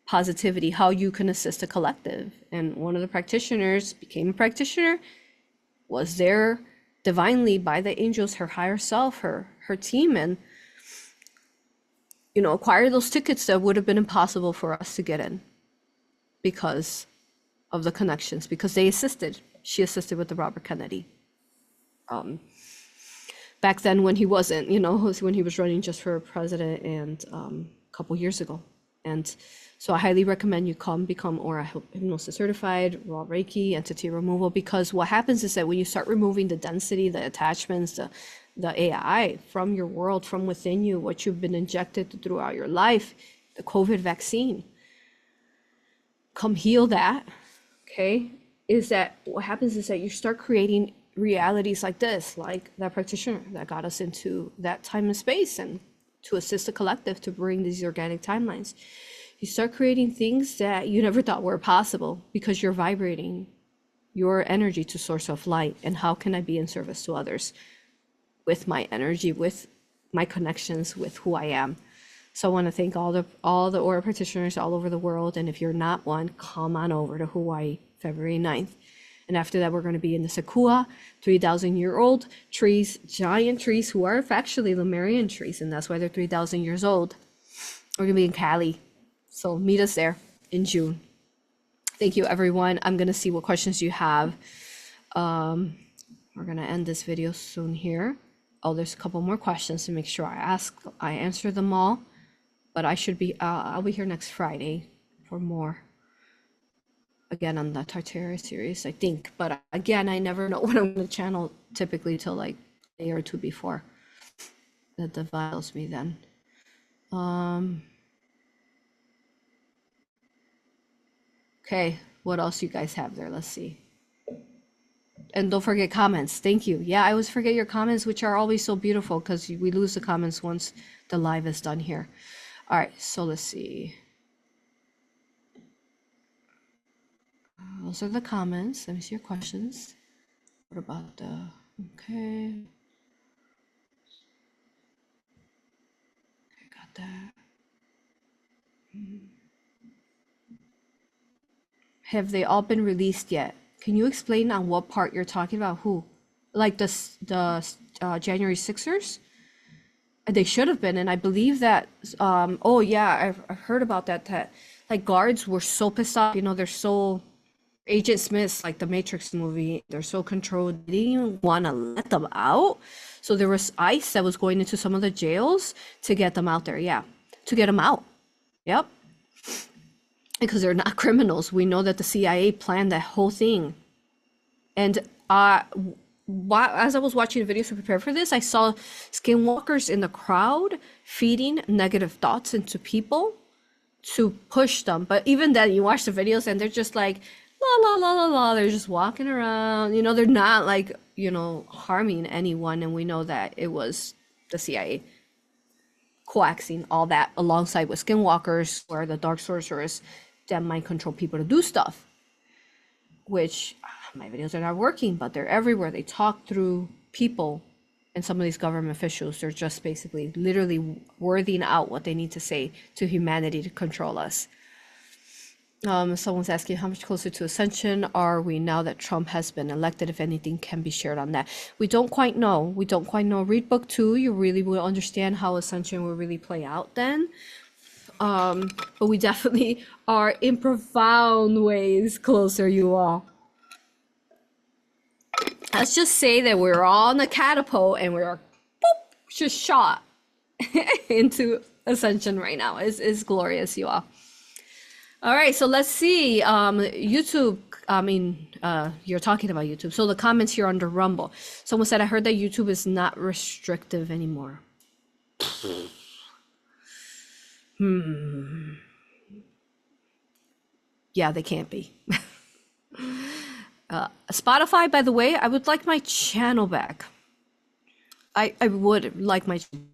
[SPEAKER 1] positivity, how you can assist a collective. And one of the practitioners became a practitioner, was there divinely by the angels, her higher self, her team, and you know, acquire those tickets that would have been impossible for us to get in because of the connections, because they assisted. She assisted with the Robert Kennedy. Back then when he wasn't, you know, when he was running just for president, and a couple years ago. And so I highly recommend you become Aura Hypnosis certified, raw Reiki, entity removal, because what happens is that when you start removing the density, the attachments, the AI from your world, from within you, what you've been injected throughout your life, the COVID vaccine, come heal that, okay? Is that what happens is that you start creating realities like this, like that practitioner that got us into that time and space and to assist the collective to bring these organic timelines. You start creating things that you never thought were possible because you're vibrating your energy to source of light. And how can I be in service to others with my energy, with my connections, with who I am? So I want to thank all the Aura practitioners all over the world. And if you're not one, come on over to Hawaii, February 9th. And after that, we're going to be in the Sakua, 3,000-year-old trees, giant trees who are actually Lemurian trees. And that's why they're 3,000 years old. We're going to be in Cali. So meet us there in June. Thank you, everyone. I'm going to see what questions you have. We're going to end this video soon here. Oh, there's a couple more questions to make sure I answer them all. But I'll be here next Friday for more. Again, on the Tartaria series, I think. But again, I never know when I'm going to channel, typically till like a day or two before. That defiles me then. Okay, what else you guys have there? Let's see. And don't forget comments. Thank you. Yeah, I always forget your comments, which are always so beautiful because we lose the comments once the live is done here. All right, so let's see. Those are the comments. Let me see your questions. What about the, okay. I got that. Have they all been released yet? Can you explain on what part you're talking about? Who? Like the January 6ers? They should have been, and I believe that, oh yeah, I've heard about that, that like guards were so pissed off, you know, they're so, Agent Smith's like the Matrix movie, they're so controlled, they didn't even want to let them out. So there was ICE that was going into some of the jails to get them out there, yeah, to get them out, yep. Because they're not criminals. We know that the CIA planned that whole thing. And as I was watching the videos to prepare for this, I saw skinwalkers in the crowd feeding negative thoughts into people to push them. But even then, you watch the videos and they're just like, la, la, la, la, la. They're just walking around. You know, they're not like, you know, harming anyone. And we know that it was the CIA. coaxing all that alongside with skinwalkers, where the dark sorcerers that mind control people to do stuff, which my videos are not working, but they're everywhere. They talk through people, and some of these government officials, they're just basically literally wording out what they need to say to humanity to control us. Someone's asking, how much closer to ascension are we now that Trump has been elected? If anything can be shared on that. We don't quite know. We don't quite know. Read book 2. You really will understand how ascension will really play out then. But we definitely are in profound ways closer, you all. Let's just say that we're all on a catapult and we're just shot into ascension right now. It's glorious, you all. All right, so let's see. YouTube, you're talking about YouTube. So the comments here under Rumble. Someone said, I heard that YouTube is not restrictive anymore. Yeah, they can't be. Spotify, by the way, I would like my channel back. I would like my channel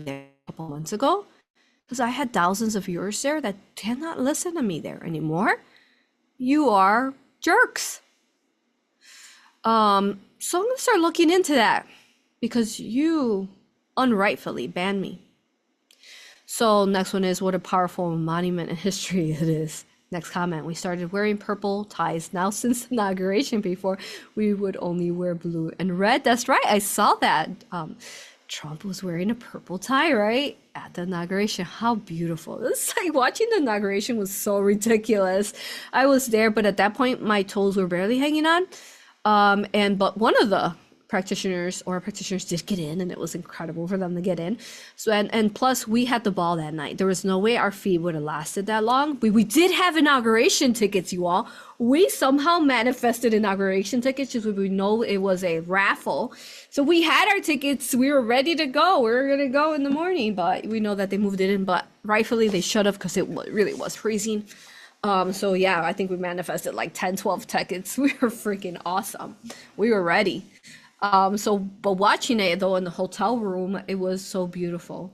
[SPEAKER 1] a couple months ago, because I had thousands of viewers there that cannot listen to me there anymore. You are jerks. So I'm gonna start looking into that, because you unrightfully banned me. So next one is, what a powerful monument in history it is. Next comment, we started wearing purple ties now since the inauguration. Before we would only wear blue and red. That's right, I saw that. Trump was wearing a purple tie, right? At the inauguration. How beautiful. It's like watching the inauguration was so ridiculous. I was there, but at that point my toes were barely hanging on. But one of the practitioners did get in, and it was incredible for them to get in. So and plus we had the ball that night. There was no way our feet would have lasted that long. We did have inauguration tickets, you all. We somehow manifested inauguration tickets, because we know it was a raffle. So we had our tickets. We were ready to go. We were gonna go in the morning, but we know that they moved it in. But rightfully they should have, because it really was freezing. So yeah, I think we manifested like 10, 12 tickets. We were freaking awesome. We were ready. But watching it though in the hotel room, it was so beautiful.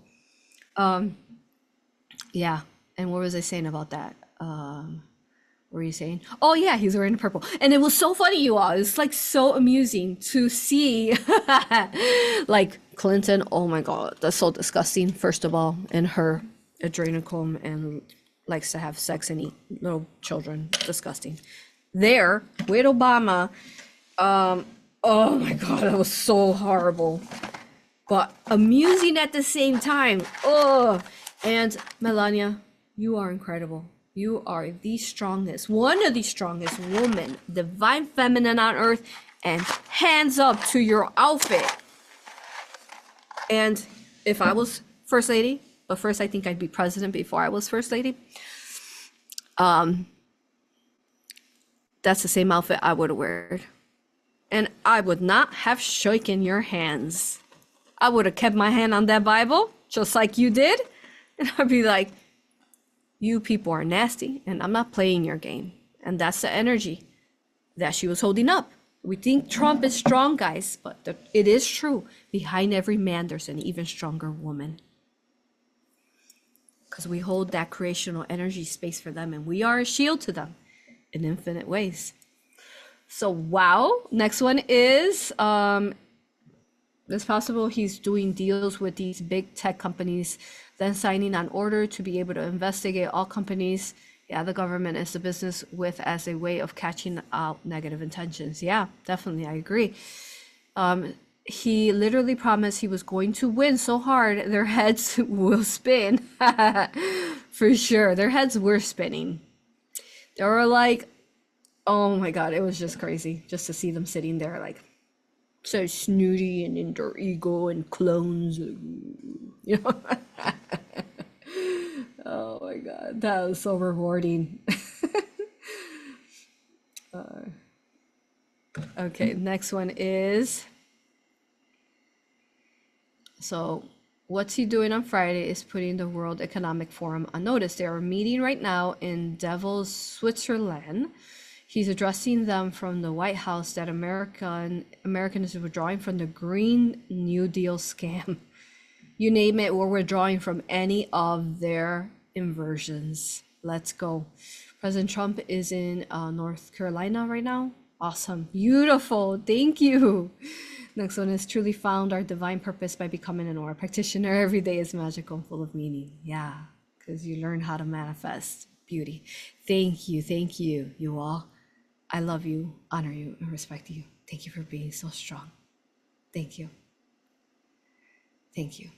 [SPEAKER 1] Yeah. And what was I saying about that? What were you saying? Oh yeah, he's wearing purple. And it was so funny, you all. It's like so amusing to see like Clinton. Oh my God, that's so disgusting. First of all, and her adrenochrome and likes to have sex and eat little children. Disgusting. There with Obama, oh my God, that was so horrible, but amusing at the same time. Oh, and Melania, you are incredible. You are the strongest, one of the strongest women, divine feminine on earth, and hands up to your outfit. And if I was first lady, but first I think I'd be president before I was first lady, that's the same outfit I would have worn. And I would not have shaken your hands. I would have kept my hand on that Bible, just like you did. And I'd be like, you people are nasty, and I'm not playing your game. And that's the energy that she was holding up. We think Trump is strong, guys, but it is true. Behind every man, there's an even stronger woman. Because we hold that creational energy space for them, and we are a shield to them in infinite ways. So wow. Next one is it's possible he's doing deals with these big tech companies, then signing an order to be able to investigate all companies. Yeah, the government is the business with as a way of catching out negative intentions. Yeah, definitely, I agree. He literally promised he was going to win so hard their heads will spin. For sure, their heads were spinning. They were like, oh my God, it was just crazy just to see them sitting there like so snooty and in their ego and clones, you know. Oh my God, that was so rewarding. Okay, next one is, so what's he doing on Friday is putting the World Economic Forum on notice. They are meeting right now in Davos, Switzerland. He's addressing them from the White House that American is withdrawing from the Green New Deal scam. you name it, or we're drawing from any of their inversions. Let's go. President Trump is in North Carolina right now. Awesome. Beautiful. Thank you. Next one is truly found our divine purpose by becoming an aura practitioner. Every day is magical and full of meaning. Yeah, because you learn how to manifest beauty. Thank you, you all. I love you, honor you, and respect you. Thank you for being so strong. Thank you. Thank you.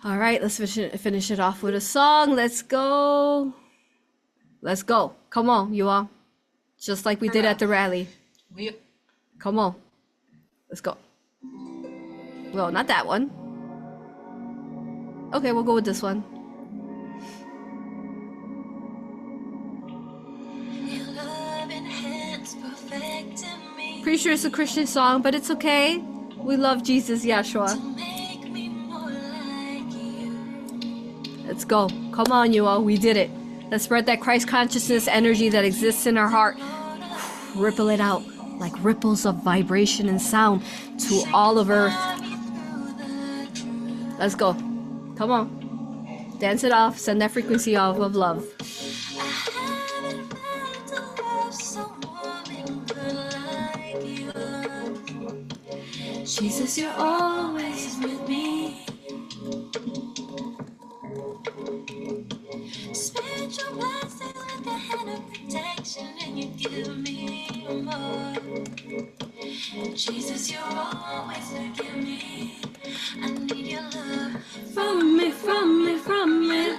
[SPEAKER 1] All right, let's finish it off with a song. Let's go. Let's go. Come on, you all. Just like we did at the rally. Come on. Let's go. Well, not that one. Okay, we'll go with this one. Pretty sure it's a Christian song, but it's okay. We love Jesus, Yeshua. Let's go. Come on, you all. We did it. Let's spread that Christ consciousness energy that exists in our heart. Ripple it out like ripples of vibration and sound to all of Earth. Let's go. Come on. Dance it off. Send that frequency off of love. Jesus, you're always with me. Spiritual blessings with the hand of protection, and you give me more. Jesus, you're always forgive me. I need your love from me.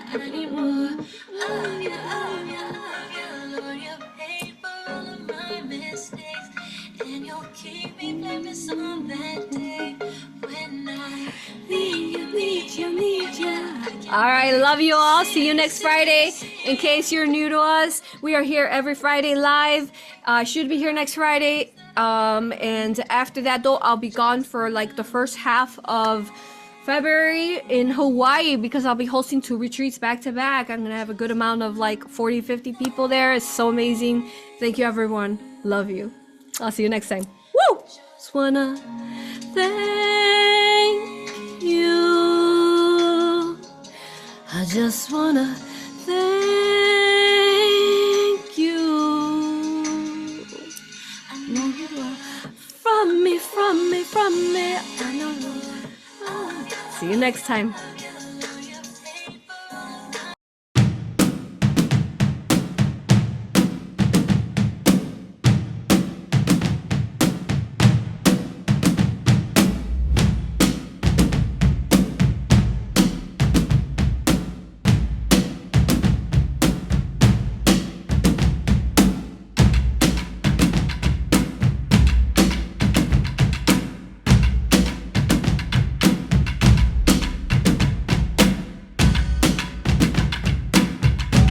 [SPEAKER 1] I need more of you, Lord. You paid for all of my mistakes, and you'll keep me blameless on that day when I need you. All right, love you all. See you next Friday. In case you're new to us, we are here every Friday live. Should be here next Friday. And after that, though, I'll be gone for like the first half of February in Hawaii because I'll be hosting 2 retreats back to back. I'm gonna have a good amount of like 40-50 people there. It's so amazing. Thank you, everyone. Love you. I'll see you next time. Woo! Just wanna thank you. I just wanna thank you. I know you are from me. I know you are. See you next time.